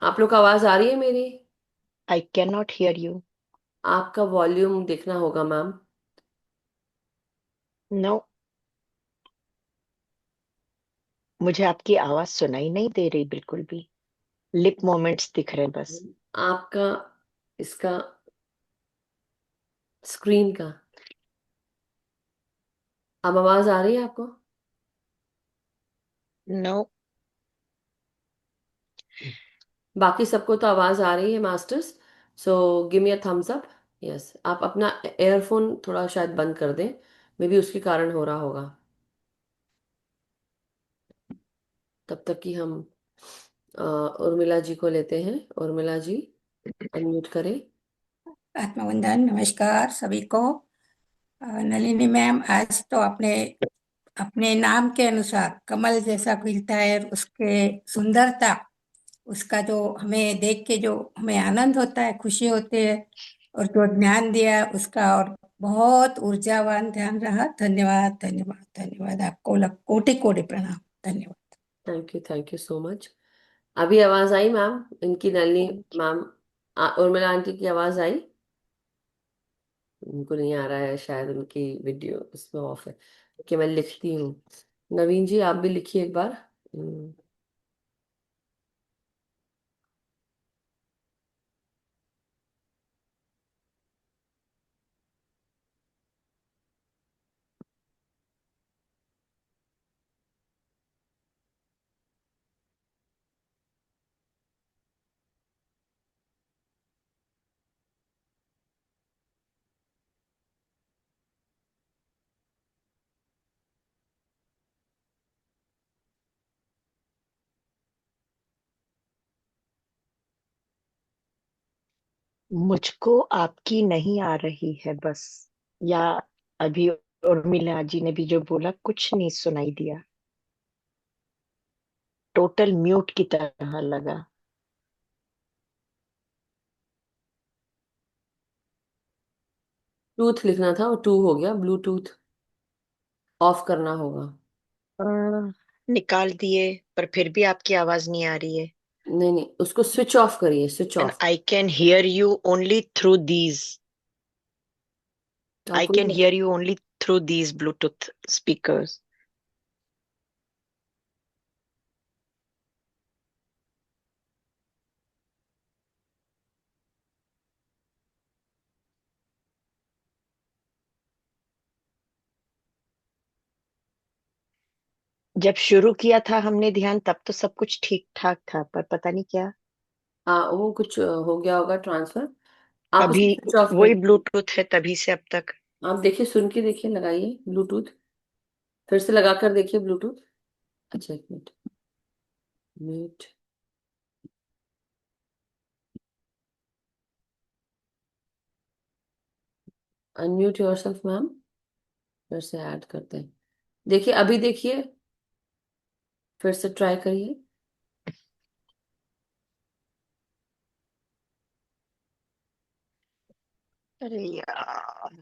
आप लोग को आवाज आ रही है मेरी? I can not here you. आपका वॉल्यूम देखना होगा मैम। नो, मुझे आपकी आवाज सुनाई नहीं दे रही बिल्कुल भी। लिप मोमेंट्स दिख रहे हैं बस। आपका, इसका, स्क्रीन का, अब आवाज आ रही है आपको? नो। बाकी सबको तो आवाज आ रही है masters, so give me a thumbs up. Yes, आप अपना एयरफोन थोड़ा शायद बंद कर दें, मे बी उसके कारण हो रहा होगा। तब तक कि हम उर्मिला जी को लेते हैं। उर्मिला जी, अनम्यूट करें। आत्मवंदन, नमस्कार सभी को। नलिनी मैम, आज तो आपने अपने नाम के अनुसार कमल जैसा खिलता है, उसके सुंदरता, उसका जो हमें देख के जो हमें आनंद होता है, खुशी होती है, और जो ज्ञान दिया उसका, और बहुत ऊर्जावान ध्यान रहा। धन्यवाद धन्यवाद धन्यवाद, आपको कोटि कोटि प्रणाम। धन्यवाद। Thank you so much. अभी आवाज आई मैम इनकी, नलिनी मैम, उर्मिला आंटी की आवाज आई? उनको नहीं आ रहा है शायद, उनकी वीडियो इसमें ऑफ है कि मैं लिखती हूँ। नवीन जी आप भी लिखिए एक बार। मुझको आपकी नहीं आ रही है बस, या अभी उर्मिला जी ने भी जो बोला कुछ नहीं सुनाई दिया, टोटल म्यूट की तरह लगा। टूथ लिखना था और टू हो गया, ब्लूटूथ ऑफ करना होगा। अ, निकाल दिए, पर फिर भी आपकी आवाज नहीं आ रही है। नहीं नहीं, उसको स्विच ऑफ करिए, switch and off. I can hear you only through these, I कोई can hear you only through these Bluetooth speakers. जब शुरू किया था हमने ध्यान, तब तो सब कुछ ठीक ठाक था, पर पता नहीं क्या वो कुछ हो गया होगा ट्रांसफर। आप अभी। उसको स्विच ऑफ वही करिए। ब्लूटूथ है तभी से अब तक। आप देखिए, सुन के देखिए, लगाइए ब्लूटूथ, फिर से लगा कर देखिए ब्लूटूथ। अच्छा एक minute, mute, unmute yourself ma'am, फिर से ऐड करते हैं। देखिए अभी देखिए, फिर से ट्राई करिए। अरे यार,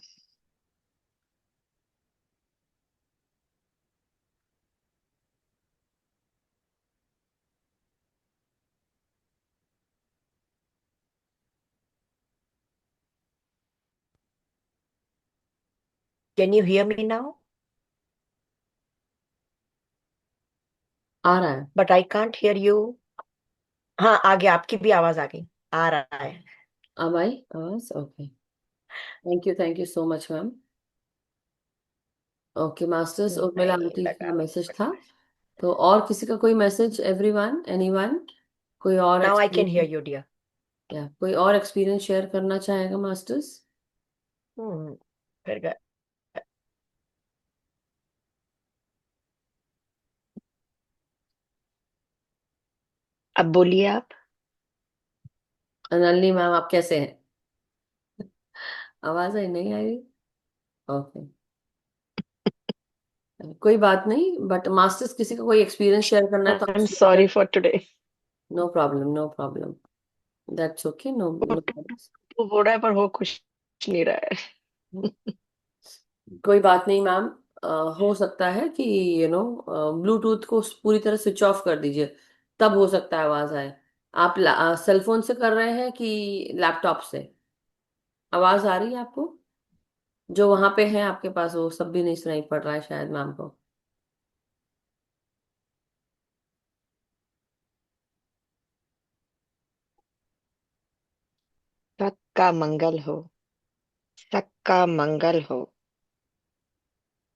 can you hear me now? आ रहा है? But I can't hear you. हाँ, आ गया, आपकी भी आवाज आ गई, आ रहा है। अब आई आवाज? Okay, thank you so much ma'am. Okay masters, Urmila नहीं आंटी का लगाना मैसेज था। पड़ता। तो और किसी का कोई मैसेज? एवरीवन, एनीवन, कोई और now I can experience, here you dear. या कोई और एक्सपीरियंस शेयर करना चाहेगा मास्टर्स? फिर गए। अब बोलिए आप। नलिनी मैम आप कैसे हैं? आवाज आई नहीं आई? ओके, कोई बात नहीं, बट मास्टर्स किसी का कोई एक्सपीरियंस शेयर करना है तो आप आई एम शेयर कर। Sorry for today. No problem, no problem, that's okay, no no वो हो रहा है पर हो कुछ नहीं रहा है। प्रॉब्लम। कोई बात नहीं मैम। हो सकता है कि ब्लूटूथ को पूरी तरह स्विच ऑफ कर दीजिए, तब हो सकता है आवाज आए। आप सेल फोन से कर रहे हैं कि लैपटॉप से? आवाज आ रही है आपको? जो वहां पे है आपके पास वो सब भी नहीं सुनाई पड़ रहा है शायद मैम को। सबका मंगल हो, सबका मंगल हो,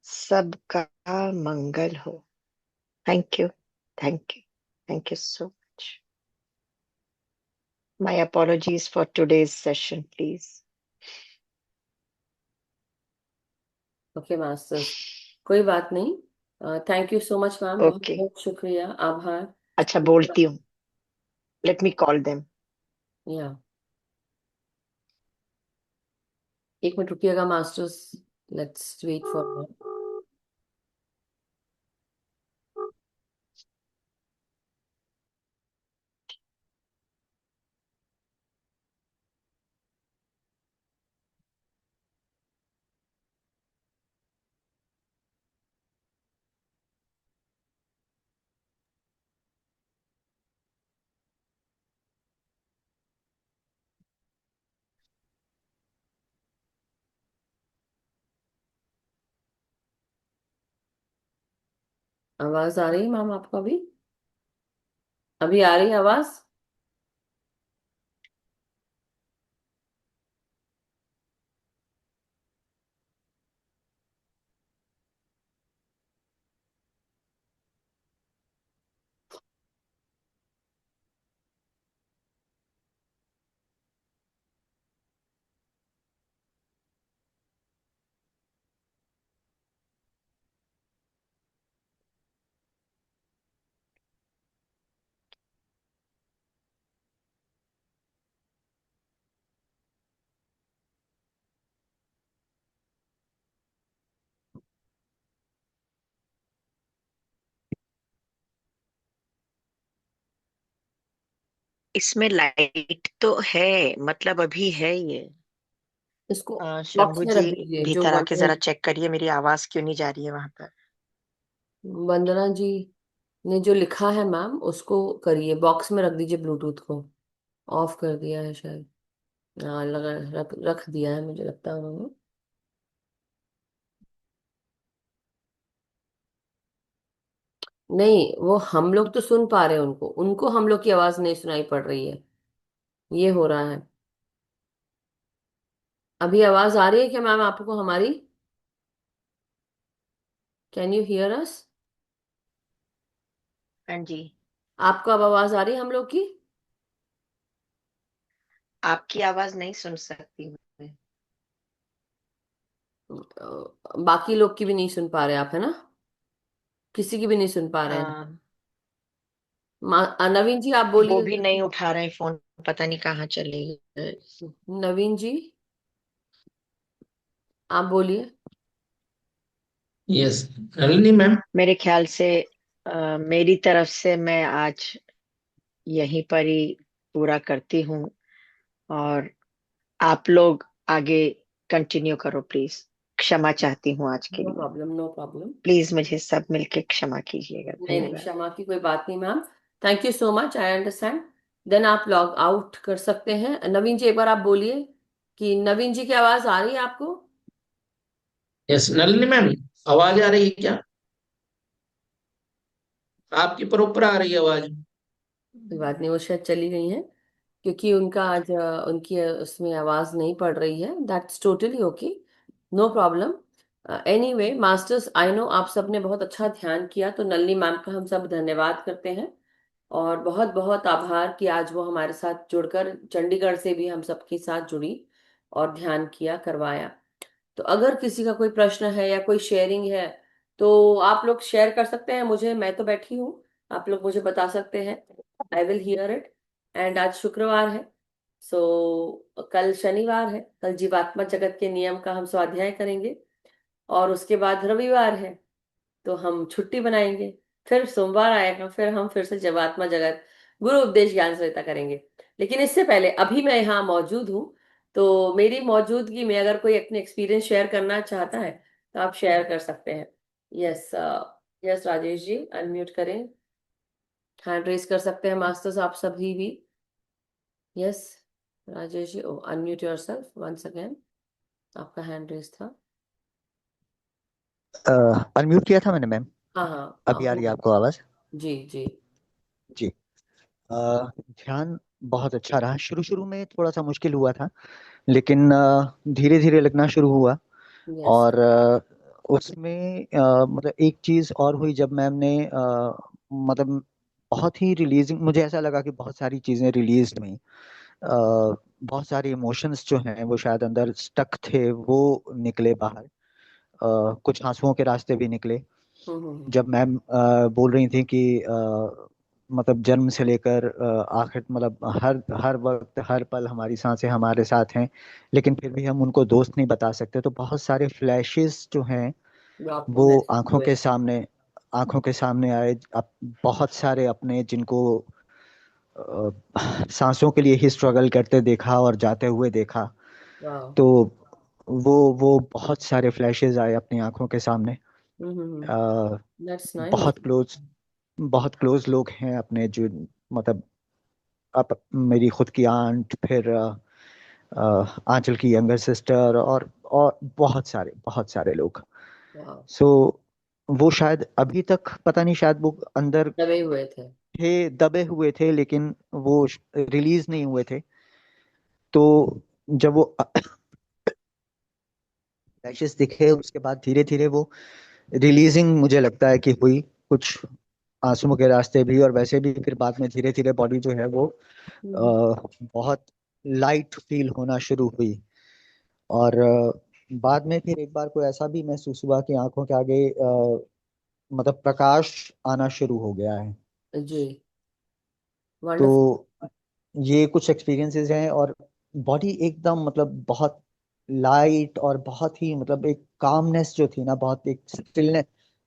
सबका मंगल हो। Thank you, thank you, thank you so much. My apologies for today's session please. Okay masters, कोई बात नहीं। Thank you so much ma'am, बहुत ओके, बहुत शुक्रिया, आभार। अच्छा बोलती हूँ, लेट मी कॉल देम। या एक मिनट रुकिएगा मास्टर्स, लेट्स वेट फॉर। आवाज आ रही है मैम आपको? अभी अभी आ रही है आवाज? इसमें लाइट तो है, मतलब अभी है ये। इसको बॉक्स शंभू में जी, रख दीजिए जो भीतर आके वंदना जरा चेक करिए मेरी आवाज क्यों नहीं जा रही है वहां पर। वंदना जी ने जो लिखा है मैम उसको करिए, बॉक्स में रख दीजिए, ब्लूटूथ को ऑफ कर दिया है शायद। हाँ लगा, रख दिया है मुझे लगता है उन्होंने। नहीं, वो हम लोग तो सुन पा रहे हैं उनको, उनको हम लोग की आवाज नहीं सुनाई पड़ रही है, ये हो रहा है। अभी आवाज आ रही है क्या मैम आपको हमारी? कैन यू हियर अस? हाँ जी। आपको अब आवाज आ रही है हम लोग की? आपकी आवाज नहीं सुन सकती मैं। बाकी लोग की भी नहीं सुन पा रहे आप, है ना? किसी की भी नहीं सुन पा रहे हैं? आ, नवीन जी आप वो बोलिए भी जरा। नहीं उठा रहे फोन, पता नहीं कहाँ चले गए। नवीन जी आप बोलिए। Yes, Nalini ma'am. मेरे ख्याल से मेरी तरफ से मैं आज यहीं पर ही पूरा करती हूँ, और आप लोग आगे कंटिन्यू करो प्लीज। क्षमा चाहती हूँ आज के नो लिए। Problem, no problem. प्लीज मुझे सब मिलके क्षमा कीजिएगा। नहीं नहीं, धन्यवाद। क्षमा की कोई बात नहीं ma'am. Thank you so much, I understand. Then आप लॉग आउट कर सकते हैं। नवीन जी एक बार आप बोलिए कि नवीन जी की आवाज आ रही है आपको? यस नलिनी मैम, आवाज आ रही है क्या? आपकी प्रॉपर आ रही है आवाज। कोई बात नहीं, वो शायद चली गई हैं क्योंकि उनका आज उनकी उसमें आवाज नहीं पड़ रही है। That's totally okay, no problem. Anyway masters, I know आप सबने बहुत अच्छा ध्यान किया, तो नलिनी मैम का हम सब धन्यवाद करते हैं और बहुत बहुत आभार कि आज वो हमारे साथ जुड़कर चंडीगढ़ से भी हम सबके साथ जुड़ी और ध्यान किया, करवाया। तो अगर किसी का कोई प्रश्न है या कोई शेयरिंग है तो आप लोग शेयर कर सकते हैं मुझे, मैं तो बैठी हूँ, आप लोग मुझे बता सकते हैं, I will hear it. And आज शुक्रवार है, सो कल शनिवार है, कल जीवात्मा जगत के नियम का हम स्वाध्याय करेंगे और उसके बाद रविवार है तो हम छुट्टी बनाएंगे। फिर सोमवार आएगा, फिर हम फिर से जीवात्मा जगत गुरु उपदेश ज्ञान सहिता करेंगे। लेकिन इससे पहले अभी मैं यहाँ मौजूद हूँ, तो मेरी मौजूदगी में अगर कोई अपने एक्सपीरियंस शेयर करना चाहता है तो आप शेयर कर सकते हैं। Yes, yes Rajesh ji unmute करें, हैंड रेज कर सकते हैं मास्टर्स आप सभी भी। यस राजेश जी, ओ अनम्यूट योरसेल्फ वंस अगेन, आपका हैंड रेज था। अनम्यूट किया था मैंने मैम। हाँ हाँ हाँ, अभी आ रही है आपको आवाज? जी जी। जी। ध्यान बहुत अच्छा रहा। शुरू शुरू में थोड़ा सा मुश्किल हुआ था, लेकिन धीरे धीरे लगना शुरू हुआ। यस। और उसमें मतलब एक चीज और हुई जब मैम ने मतलब बहुत ही रिलीजिंग, मुझे ऐसा लगा कि बहुत सारी चीजें रिलीज हुई। बहुत सारे इमोशंस जो हैं वो शायद अंदर स्टक थे, वो निकले बाहर। कुछ आंसुओं के रास्ते भी निकले हम्म हम्म जब मैम बोल रही थी कि मतलब जन्म से लेकर आखिर, मतलब हर हर वक्त हर पल हमारी सांसें हमारे साथ हैं, लेकिन फिर भी हम उनको दोस्त नहीं बता सकते। तो बहुत सारे फ्लैशेस जो हैं जो आपको वो महसूस हुए। आंखों के सामने आए। अब बहुत सारे अपने जिनको सांसों के लिए ही स्ट्रगल करते देखा और जाते हुए देखा। वाह। तो वो बहुत सारे फ्लैशेस आए अपनी आंखों के सामने। हम्म। अ, दैट्स नाइस। बहुत क्लोज बहुत क्लोज लोग हैं अपने, जो मतलब अब मेरी खुद की आंट, फिर आंचल की यंगर सिस्टर, और बहुत सारे लोग। वाह। सो वो शायद अभी तक पता नहीं, शायद वो अंदर दबे हुए थे। थे, दबे हुए थे, लेकिन वो रिलीज नहीं हुए थे। तो जब वो फ्लैशेस दिखे, उसके बाद धीरे धीरे वो रिलीजिंग मुझे लगता है कि हुई, कुछ आंसुओं के रास्ते भी, और वैसे भी फिर बाद में धीरे धीरे बॉडी जो है वो हम्म। बहुत लाइट फील होना शुरू हुई। और बाद में फिर एक बार को ऐसा भी महसूस हुआ कि आंखों के आगे मतलब प्रकाश आना शुरू हो गया है। जी। वंडरफुल। तो ये कुछ एक्सपीरियंसेस हैं, और बॉडी एकदम मतलब बहुत लाइट, और बहुत ही मतलब एक कामनेस जो थी ना, बहुत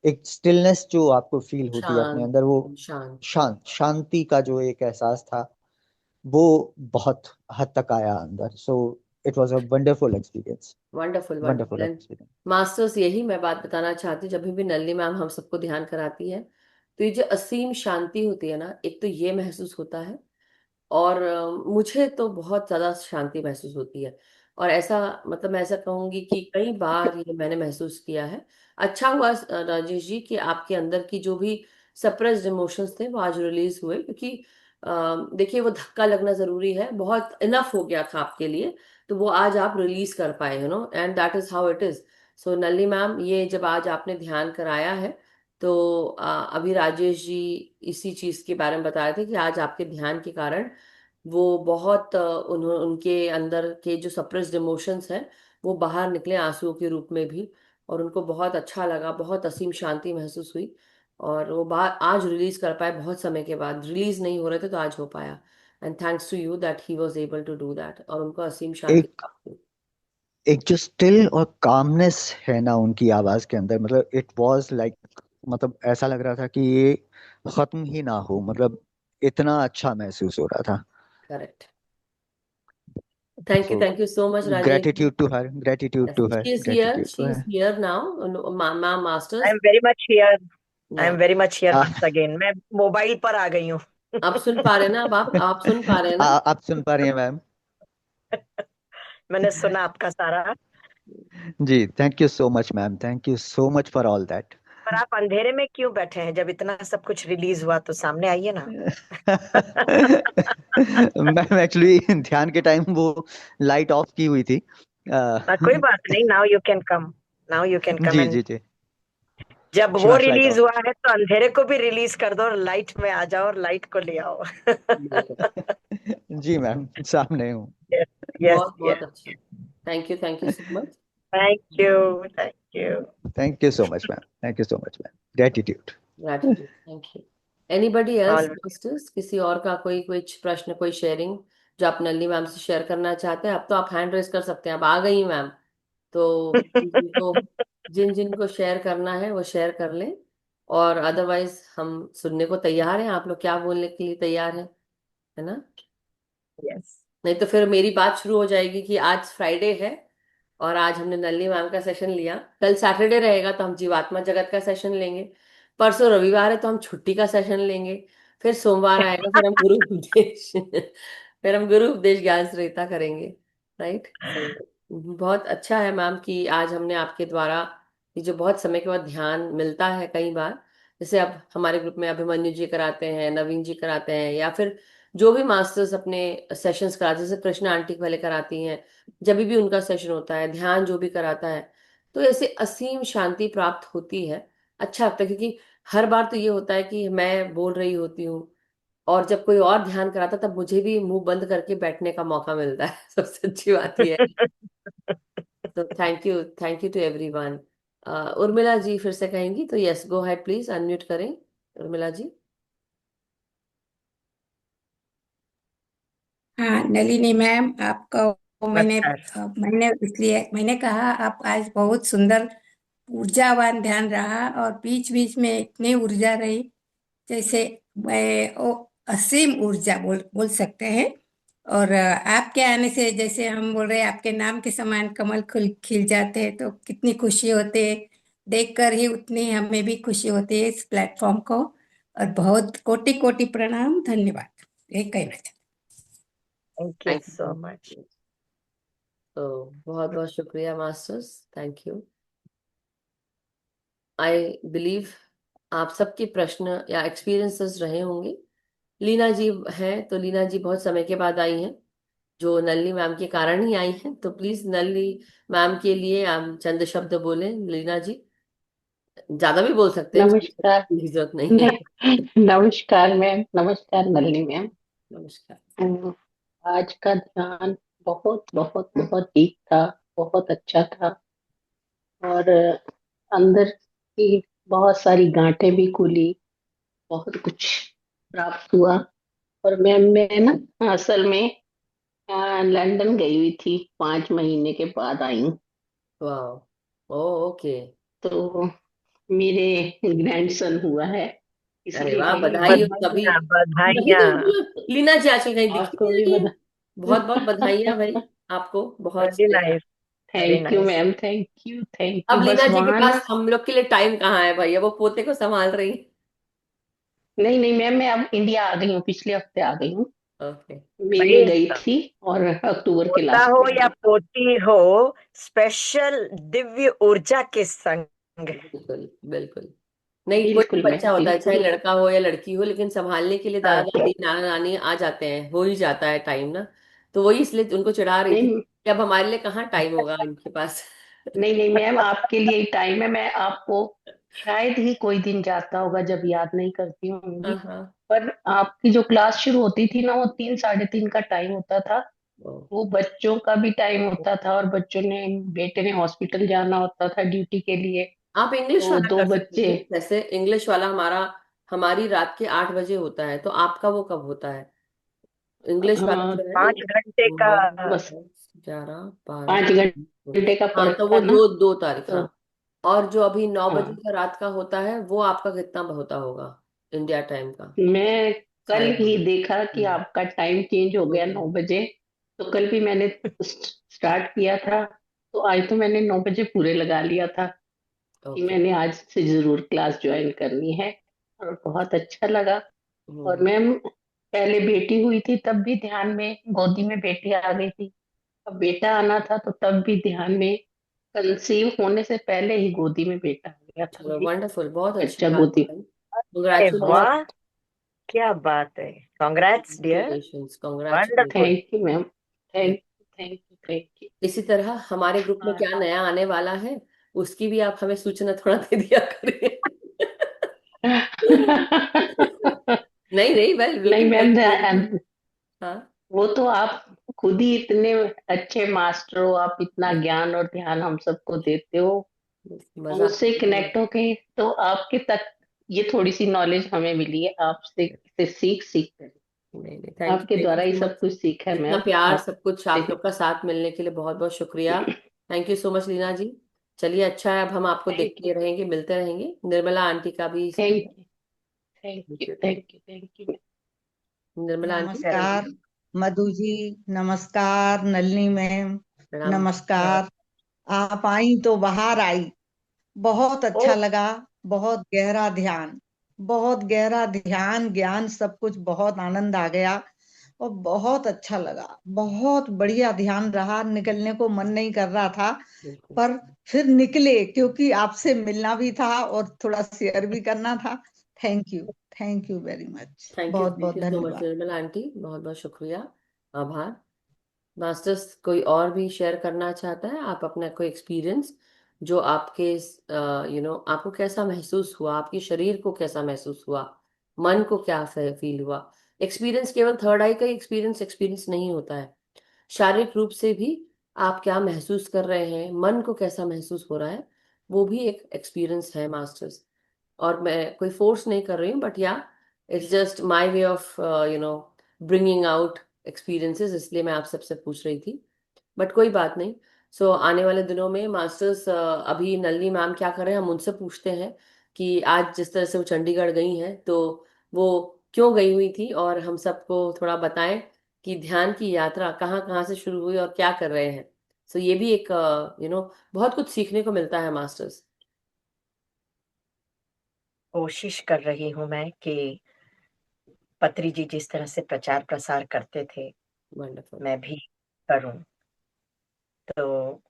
एक स्टिलनेस जो आपको फील होती है अपने शांत। अंदर, वो शांत। शांति का जो एक एहसास था, वो बहुत हद तक आया अंदर। So it was a wonderful experience. Wonderful wonderful wonderful. And experience. Masters, यही मैं बात बताना चाहती हूँ, जब भी नलिनी मैम हम सबको ध्यान कराती है तो ये जो असीम शांति होती है ना, एक तो ये महसूस होता है। और मुझे तो बहुत ज्यादा शांति महसूस होती है। और ऐसा, मतलब मैं ऐसा कहूंगी कि कई बार ये मैंने महसूस किया है। अच्छा हुआ राजेश जी कि आपके अंदर की जो भी सप्रेस्ड इमोशंस थे वो आज रिलीज हुए, क्योंकि देखिए वो धक्का लगना जरूरी है, बहुत इनफ हो गया था आपके लिए। तो वो आज आप रिलीज कर पाए, and that is how it is. So Nalli ma'am, ये जब आज आपने ध्यान कराया है, तो अभी राजेश जी इसी चीज के बारे में बता रहे थे कि आज आपके ध्यान के कारण वो बहुत उनके अंदर के जो सप्रेस्ड इमोशंस हैं वो बाहर निकले आंसुओं के रूप में भी। और उनको बहुत अच्छा लगा, बहुत असीम शांति महसूस हुई। और वो बाहर आज रिलीज कर पाए, बहुत समय के बाद रिलीज नहीं हो रहे थे तो आज हो पाया। And thanks to you that he was able to do that, और उनको असीम शांति एक प्राप्त हुई। एक जो स्टिल और कामनेस है ना उनकी आवाज के अंदर, मतलब इट वाज लाइक, मतलब ऐसा लग रहा था कि ये खत्म ही ना हो, मतलब इतना अच्छा महसूस हो रहा था। Correct. So thank you so much Rajesh ji. Gratitude to her, gratitude to her, she is here, gratitude to she is her. Here now, ma'am I masters. Am very much here. I yeah, am very much here once again. मैं mobile पर आ गई हूँ। आप सुन पा रहे हैं ना? अब आप सुन पा रहे हैं ना? आप सुन पा रही हैं मैम? मैंने सुना आपका सारा। जी, thank you so much ma'am, thank you so much for all that. पर आप अंधेरे में क्यों बैठे हैं? जब इतना सब कुछ रिलीज हुआ तो सामने आइए ना। मैम एक्चुअली ध्यान के टाइम वो लाइट ऑफ की हुई थी। कोई बात नहीं, now you can come. Now you can come जी एंड जी जी। जब वो फ्लैश लाइट रिलीज ऑफ। हुआ है तो अंधेरे को भी रिलीज कर दो और लाइट में आ जाओ और लाइट को ले आओ। बिल्कुल। जी मैम, सामने हूँ। यस बहुत बहुत यस। अच्छा। Thank you so much. Thank you. Thank you. Thank you so much ma'am, thank you so much ma'am, gratitude. Gratitude. Thank you. Anybody else all masters, किसी और का कोई कुछ प्रश्न, कोई शेयरिंग जो आप नल्ली मैम से शेयर करना चाहते हैं? अब तो आप हैंड रेस कर सकते हैं, अब आ गई मैम। तो जिनको जिन जिन को शेयर करना है वो शेयर कर लें। और अदरवाइज हम सुनने को तैयार हैं, आप लोग क्या बोलने के लिए तैयार हैं, है ना? यस। नहीं तो फिर मेरी बात शुरू हो जाएगी कि आज फ्राइडे है और आज हमने नल्ली मैम का सेशन लिया, कल सैटरडे रहेगा तो हम जीवात्मा जगत का सेशन लेंगे, परसों रविवार है तो हम छुट्टी का सेशन लेंगे, फिर सोमवार आएगा फिर हम गुरु उपदेश फिर हम गुरु उपदेश ज्ञान संहिता करेंगे। राइट। बहुत अच्छा है मैम कि आज हमने आपके द्वारा ये जो बहुत समय के बाद ध्यान मिलता है कई बार, जैसे अब हमारे ग्रुप में अभिमन्यु जी कराते हैं, नवीन जी कराते हैं, या फिर जो भी मास्टर्स अपने सेशंस कराते हैं, जैसे कृष्णा आंटी पहले कराती हैं, जब भी उनका सेशन होता है, ध्यान जो भी कराता है, तो ऐसे असीम शांति प्राप्त होती है। अच्छा लगता है, क्योंकि हर बार तो ये होता है कि मैं बोल रही होती हूँ और जब कोई और ध्यान कराता तब मुझे भी मुंह बंद करके बैठने का मौका मिलता है सबसे अच्छी बात ये है। तो thank you to everyone. Urmila ji फिर से कहेंगी तो yes, go ahead please, unmute करें उर्मिला जी। हाँ नलिनी मैम, आपको मैंने नमस्कार। मैंने कहा आप आज बहुत सुंदर ऊर्जावान ध्यान रहा, और बीच बीच में इतनी ऊर्जा रही, जैसे मैं वो असीम ऊर्जा बोल बोल सकते हैं। और आपके आने से, जैसे हम बोल रहे हैं, आपके नाम के समान कमल खिल जाते हैं, तो कितनी खुशी होती है। देखकर ही उतनी हमें भी खुशी होती है इस प्लेटफॉर्म को। और बहुत कोटि कोटि प्रणाम, धन्यवाद, ये कहना चाहती thank you thank so you. Much. तो बहुत बहुत शुक्रिया masters, thank you. I believe आप सबके प्रश्न या एक्सपीरियंसेस रहे होंगे। लीना जी हैं, तो लीना जी बहुत समय के बाद आई हैं, जो नलिनी मैम के कारण ही आई हैं। तो प्लीज नलिनी मैम के लिए आप चंद शब्द बोलें, लीना जी। ज्यादा भी बोल सकते हैं, चंद शब्द नमस्कार। की जरूरत नहीं है। नमस्कार मैम, नमस्कार नलिनी मैम। नमस्कार। आज का ध्यान बहुत बहुत बहुत डीप था, बहुत अच्छा था। और अंदर की बहुत सारी गांठें भी खुली, बहुत कुछ प्राप्त हुआ। और मैम मैं ना असल में लंदन गई हुई थी, 5 महीने के बाद आई हूँ। वाह। ओ, ओके। तो मेरे ग्रैंडसन हुआ है, अरे इसलिए वाह, गई हुई बधाई थी। हो तभी। बधाइयाँ तभी तो बधाइयाँ। लीना जी आजकल कहीं दिखी आपको नहीं भी रही है। बधा बहुत बहुत बधाइयाँ भाई, आपको बहुत वेरी सारी। Nice. Very thank you nice. Ma'am, thank you, thank अब यू। लीना बस जी के वहां पास ना, हम लोग के लिए टाइम कहाँ है भाई, अब वो पोते को संभाल रही। नहीं नहीं मैम, मैं अब इंडिया आ गई हूँ, पिछले हफ्ते आ गई हूँ। ओके। मई में भाई, गई थी और अक्टूबर के पोता लास्ट हो में या आई। पोती हो, स्पेशल दिव्य ऊर्जा के संग। बिल्कुल बिल्कुल। नहीं, कोई भी बिल्कुल मैम, बच्चा होता है, चाहे बिल्कुल। लड़का हो या लड़की हो, लेकिन संभालने के लिए दादा हाँ, दादी नाना नानी आ जाते हैं, हो ही जाता है टाइम ना। तो वही इसलिए उनको चिढ़ा रही थी नहीं कि अब हमारे लिए कहाँ टाइम होगा इनके पास। नहीं नहीं मैम, आपके लिए ही टाइम है। मैं आपको शायद ही कोई दिन जाता होगा जब याद नहीं करती होंगी। हाँ हाँ। पर आपकी जो क्लास शुरू होती थी ना, वो 3 साढ़े 3 का टाइम होता था। ओ, वो बच्चों का भी टाइम होता था, और बच्चों ने, बेटे ने हॉस्पिटल जाना होता था ड्यूटी के लिए। आप इंग्लिश तो वाला दो कर सकते बच्चे। थे, जैसे इंग्लिश वाला हमारी रात के 8 बजे होता है, तो आपका वो कब होता है? इंग्लिश वाला हाँ, जो है तो 5 घंटे का। बस 9, 10, 11, 12। 5 घंटे का हाँ, फर्क तो वो था ना। दो तारीख, तो हाँ। और जो अभी 9 बजे हाँ, का रात का होता है, वो आपका कितना होता होगा इंडिया टाइम का? मैं कल शायद। ही देखा कि आपका टाइम चेंज हो गया, ओके। 9 बजे। तो कल भी मैंने स्टार्ट किया था, तो आज तो मैंने 9 बजे पूरे लगा लिया था कि ओके। मैंने आज से जरूर क्लास ज्वाइन करनी है। और बहुत अच्छा लगा। और हम्म। मैम, पहले बेटी हुई थी तब भी ध्यान में गोदी में बेटी आ गई थी। अब बेटा आना था तो तब भी ध्यान में, कंसीव होने से पहले ही गोदी में बेटा आ गया था चलो भाई। वंडरफुल, बहुत अच्छी बच्चा बात है गोदी। भाई। अरे बहुत। कंग्रेचुलेशन। वाह, क्या बात है। Congrats dear. Congratulation congratulation. Wonderful. Thank you ma'am, thank you, thank you, thank you. इसी तरह हमारे ग्रुप में क्या नया आने वाला है, उसकी भी आप हमें सूचना थोड़ा दे दिया करिए। नहीं नहीं, वेल नहीं वेटिंग मैम, हाँ। वो तो आप खुद ही इतने अच्छे मास्टर हो, आप इतना ज्ञान और ध्यान हम सबको देते हो। हम मजाक उससे नहीं है। कनेक्ट होके, तो आपके तक ये थोड़ी सी नॉलेज हमें मिली है आपसे, से सीख सीख कर। नहीं नहीं, आपके थैंक यू द्वारा ही सो सब मच। कुछ सीखा है इतना मैम, प्यार, सब कुछ आपसे। आप लोग का साथ मिलने के लिए बहुत बहुत शुक्रिया। Thank you so much Leena ji. चलिए, अच्छा है, अब हम आपको थैंक देखते रहेंगे, मिलते रहेंगे। निर्मला आंटी का भी thank you, thank you, thank you. Thank you, thank you. Nirmala aunty, चलिए। नमस्कार मधु जी। नमस्कार नलिनी मैम। प्रणाम। नमस्कार। आप आई तो बाहर आई, बहुत ओ, अच्छा लगा। बहुत गहरा ध्यान, बहुत गहरा ध्यान, ज्ञान, सब कुछ, बहुत आनंद आ गया और बहुत अच्छा लगा। बहुत बढ़िया ध्यान रहा, निकलने को मन नहीं कर रहा था, बिल्कुल। पर फिर निकले क्योंकि आपसे मिलना भी था और थोड़ा शेयर भी करना था। Thank you, thank you very much, बहुत थैंक बहुत यू सो मच धन्यवाद। निर्मला आंटी, बहुत बहुत शुक्रिया, आभार। मास्टर्स, कोई और भी शेयर करना चाहता है? आप अपना कोई एक्सपीरियंस, जो आपके आपको कैसा महसूस हुआ, आपके शरीर को कैसा महसूस हुआ, मन को क्या फील हुआ? एक्सपीरियंस केवल थर्ड आई का एक्सपीरियंस एक्सपीरियंस नहीं होता है, शारीरिक रूप से भी आप क्या महसूस कर रहे हैं, मन को कैसा महसूस हो रहा है, वो भी एक एक्सपीरियंस है मास्टर्स। और मैं कोई फोर्स नहीं कर रही हूँ, बट या it's just my way of bringing out experiences, इसलिए मैं आप सबसे पूछ रही थी, बट कोई बात नहीं। सो आने वाले दिनों में मास्टर्स, अभी नलिनी मैम क्या कर रहे हैं हम उनसे पूछते हैं कि आज जिस तरह से वो चंडीगढ़ गई हैं तो वो क्यों गई हुई थी, और हम सबको थोड़ा बताएं कि ध्यान की यात्रा कहाँ कहाँ से शुरू हुई और क्या कर रहे हैं। सो ये भी एक बहुत कुछ सीखने को मिलता है मास्टर्स। कोशिश कर रही हूँ मैं कि पत्री जी जिस तरह से प्रचार प्रसार करते थे वंडरफुल। मैं भी करूं। तो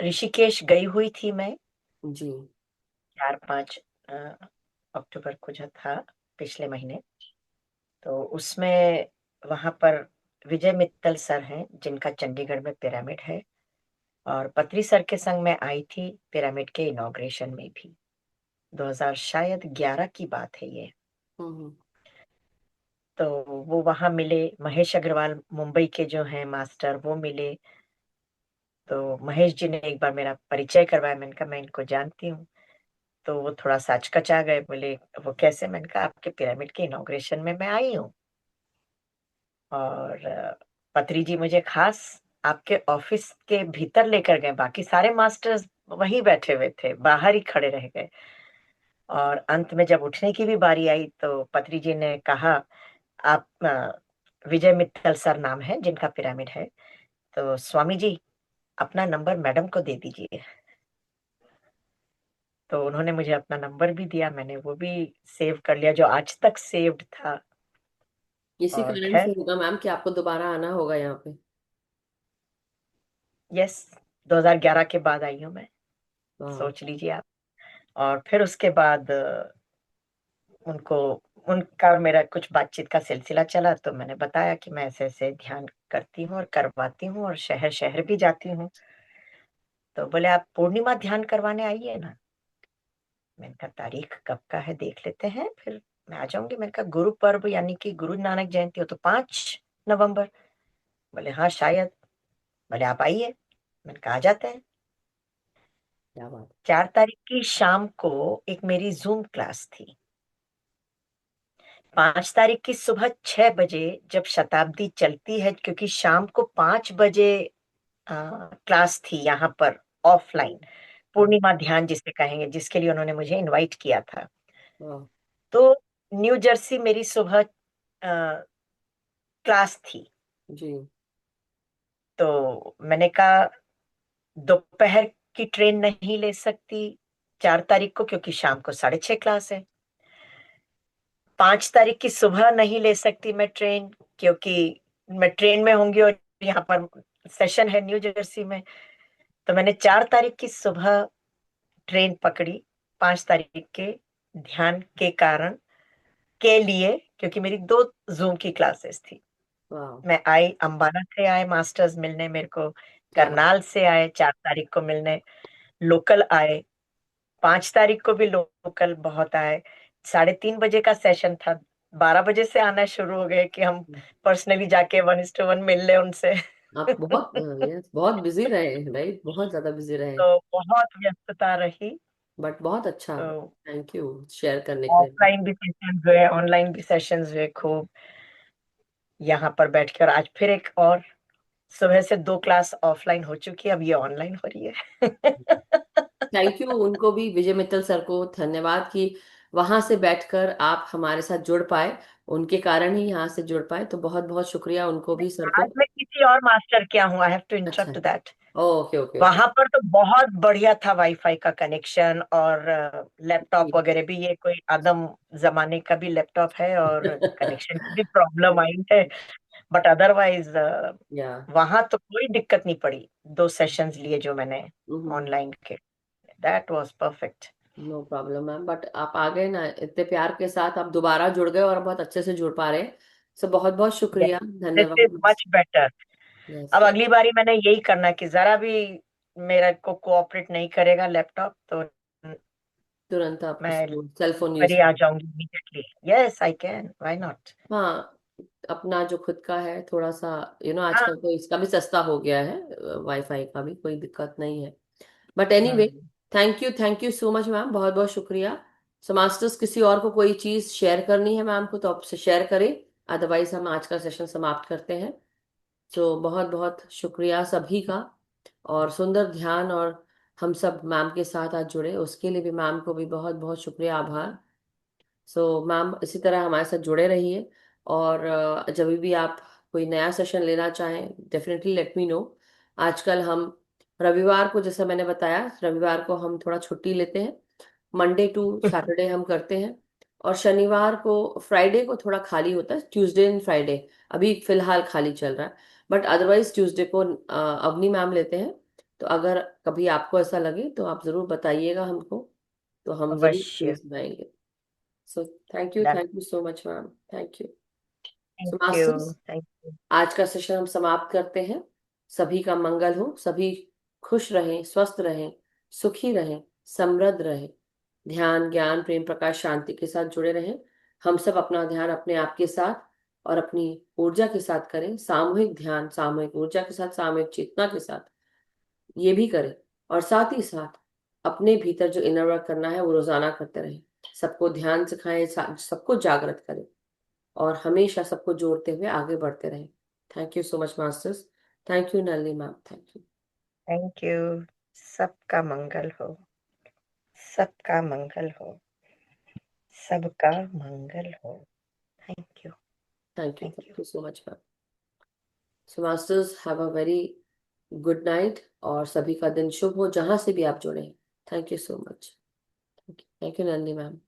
ऋषिकेश गई हुई थी मैं जी। 4-5 अक्टूबर को जो था पिछले महीने। तो उसमें वहां पर विजय मित्तल सर हैं जिनका चंडीगढ़ में पिरामिड है, और पत्री सर के संग मैं आई थी पिरामिड के इनॉग्रेशन में भी। 2000 शायद 11 की बात है ये। हम्म। तो वो वहां मिले, महेश अग्रवाल मुंबई के जो हैं मास्टर वो मिले। तो महेश जी ने एक बार मेरा परिचय करवाया, मैंने कहा मैं इनको जानती हूँ। तो वो थोड़ा सा अचकचा गए, बोले वो कैसे? मैंने कहा आपके पिरामिड के इनॉग्रेशन में मैं आई हूँ। और पत्री जी मुझे खास आपके ऑफिस के भीतर लेकर गए, बाकी सारे मास्टर्स वहीं बैठे हुए थे, बाहर ही खड़े रह गए। और अंत में जब उठने की भी बारी आई तो पत्री जी ने कहा आप विजय मित्तल सर नाम है जिनका पिरामिड है, तो स्वामी जी अपना नंबर मैडम को दे दीजिए। तो उन्होंने मुझे अपना नंबर भी दिया, मैंने वो भी सेव कर लिया जो आज तक सेव्ड था। इसी और कारण से खैर होगा मैम कि आपको दोबारा आना होगा यहाँ पे। यस, 2011 के बाद आई हूँ मैं, वाह। सोच लीजिए आप। और फिर उसके बाद उनको उनका और मेरा कुछ बातचीत का सिलसिला चला, तो मैंने बताया कि मैं ऐसे ऐसे ध्यान करती हूँ और करवाती हूँ और शहर शहर भी जाती हूँ। तो बोले आप पूर्णिमा ध्यान करवाने आइए ना। मैंने कहा तारीख कब का है देख लेते हैं, फिर मैं आ जाऊंगी। मैंने कहा गुरु पर्व यानी कि गुरु नानक जयंती हो तो 5 नवंबर। बोले हाँ शायद। बोले आप आइए। मैंने कहा आ जाते हैं। क्या बात। 4 तारीख की शाम को एक मेरी जूम क्लास थी। 5 तारीख की सुबह 6 बजे जब शताब्दी चलती है, क्योंकि शाम को 5 बजे क्लास थी यहाँ पर ऑफलाइन, वाह। पूर्णिमा ध्यान जिसे कहेंगे, जिसके लिए उन्होंने मुझे इनवाइट किया था। वाह। तो न्यू जर्सी मेरी सुबह क्लास थी। जी। तो मैंने कहा दोपहर की ट्रेन नहीं ले सकती 4 तारीख को, क्योंकि शाम को 6:30 क्लास है। 5 तारीख की सुबह नहीं ले सकती मैं ट्रेन, क्योंकि मैं ट्रेन में होंगी और यहाँ पर सेशन है न्यू जर्सी में। तो मैंने 4 तारीख की सुबह ट्रेन पकड़ी, 5 तारीख के ध्यान के कारण के लिए, क्योंकि मेरी 2 जूम की क्लासेस थी। वाह। मैं आई, अंबाला से आए मास्टर्स मिलने मेरे को, क्या बात। करनाल से आए 4 तारीख को मिलने, लोकल आए। 5 तारीख को भी लोकल बहुत आए। 3:30 बजे का सेशन था, 12 बजे से आना शुरू हो गए कि हम पर्सनली जाके 1:1 मिल ले उनसे। आप बहुत यस बहुत बिजी रहे, राइट, बहुत ज्यादा बिजी रहे। तो बहुत व्यस्तता रही। बट बहुत अच्छा। तो थैंक यू शेयर करने के लिए। ऑफलाइन भी सेशंस हुए, ऑनलाइन भी सेशंस हुए खूब, यहाँ पर बैठ के। और आज फिर एक और सुबह से 2 क्लास ऑफलाइन हो चुकी है, अब ये ऑनलाइन हो रही है। थैंक यू उनको भी, विजय मित्तल सर को धन्यवाद कि वहां से बैठकर आप हमारे साथ जुड़ पाए, उनके कारण ही यहाँ से जुड़ पाए, तो बहुत बहुत शुक्रिया उनको भी, सर आज को। मैं किसी और मास्टर क्या हूँ, आई हैव टू अच्छा। Interrupt that. Okay okay okay. वहां पर तो बहुत बढ़िया था वाईफाई का कनेक्शन, और लैपटॉप वगैरह भी, ये कोई आदम जमाने का भी लैपटॉप है और कनेक्शन की भी प्रॉब्लम आई है। बट अदरवाइज या। वहां तो कोई दिक्कत नहीं पड़ी। 2 सेशंस लिए जो मैंने ऑनलाइन के, that was perfect. No problem ma'am, but आप आ गए ना इतने प्यार के साथ, आप दोबारा जुड़ गए और बहुत अच्छे से जुड़ पा रहे हैं। सो बहुत बहुत शुक्रिया, दिस इज धन्यवाद। Much better. यस। अब अगली बारी मैंने यही करना कि जरा भी मेरा को कोऑपरेट नहीं करेगा लैपटॉप तो तुरंत आप मैं उसको सेल फोन पर यूज ही आ कर। जाऊंगी immediately. Yes I can, why not. हाँ, अपना जो खुद का है थोड़ा सा, हाँ। आजकल तो इसका भी सस्ता हो गया है, वाईफाई का भी कोई दिक्कत नहीं है। But anyway, hmm. Thank you so much ma'am, बहुत बहुत शुक्रिया। सो मास्टर्स, किसी और को कोई चीज शेयर करनी है मैम को तो आपसे शेयर करें, अदरवाइज हम आज का सेशन समाप्त करते हैं। तो बहुत बहुत शुक्रिया सभी का, और सुंदर ध्यान और हम सब मैम के साथ आज जुड़े, उसके लिए भी मैम को भी बहुत बहुत शुक्रिया, आभार। सो मैम इसी तरह हमारे साथ जुड़े रहिए, और जब भी आप कोई नया सेशन लेना चाहें डेफिनेटली लेट मी नो। आजकल हम रविवार को, जैसा मैंने बताया, रविवार को हम थोड़ा छुट्टी लेते हैं, मंडे टू सैटरडे हम करते हैं, और शनिवार को, फ्राइडे को थोड़ा खाली होता है, ट्यूसडे एंड फ्राइडे अभी फिलहाल खाली चल रहा है, बट अदरवाइज ट्यूसडे को अवनी मैम लेते हैं। तो अगर कभी आपको ऐसा लगे तो आप जरूर बताइएगा हमको, तो हम जरूर अवश्य। क्विज बनाएंगे। सो thank you so much ma'am, thank you. So thank you. Masters, thank you. आज का सेशन हम समाप्त करते हैं। सभी का मंगल हो, सभी खुश रहें, स्वस्थ रहें, सुखी रहें, समृद्ध रहें, ध्यान ज्ञान प्रेम प्रकाश शांति के साथ जुड़े रहें। हम सब अपना ध्यान अपने आप के साथ और अपनी ऊर्जा के साथ करें, सामूहिक ध्यान सामूहिक ऊर्जा के साथ, सामूहिक चेतना के साथ ये भी करें, और साथ ही साथ अपने भीतर जो इनर वर्क करना है वो रोजाना करते रहें। सबको ध्यान सिखाएं, सबको जागृत करें, और हमेशा सबको जोड़ते हुए आगे बढ़ते रहें। Thank you so much masters, thank you Nalini ma'am, thank you. Thank you. सबका मंगल हो, सबका मंगल हो, सबका मंगल हो। Thank you. Thank thank you. You so much ma'am. So masters, have a very good night, और सभी का दिन शुभ हो जहां से भी आप जुड़े हैं। Thank you so much. Thank you Nalini ma'am.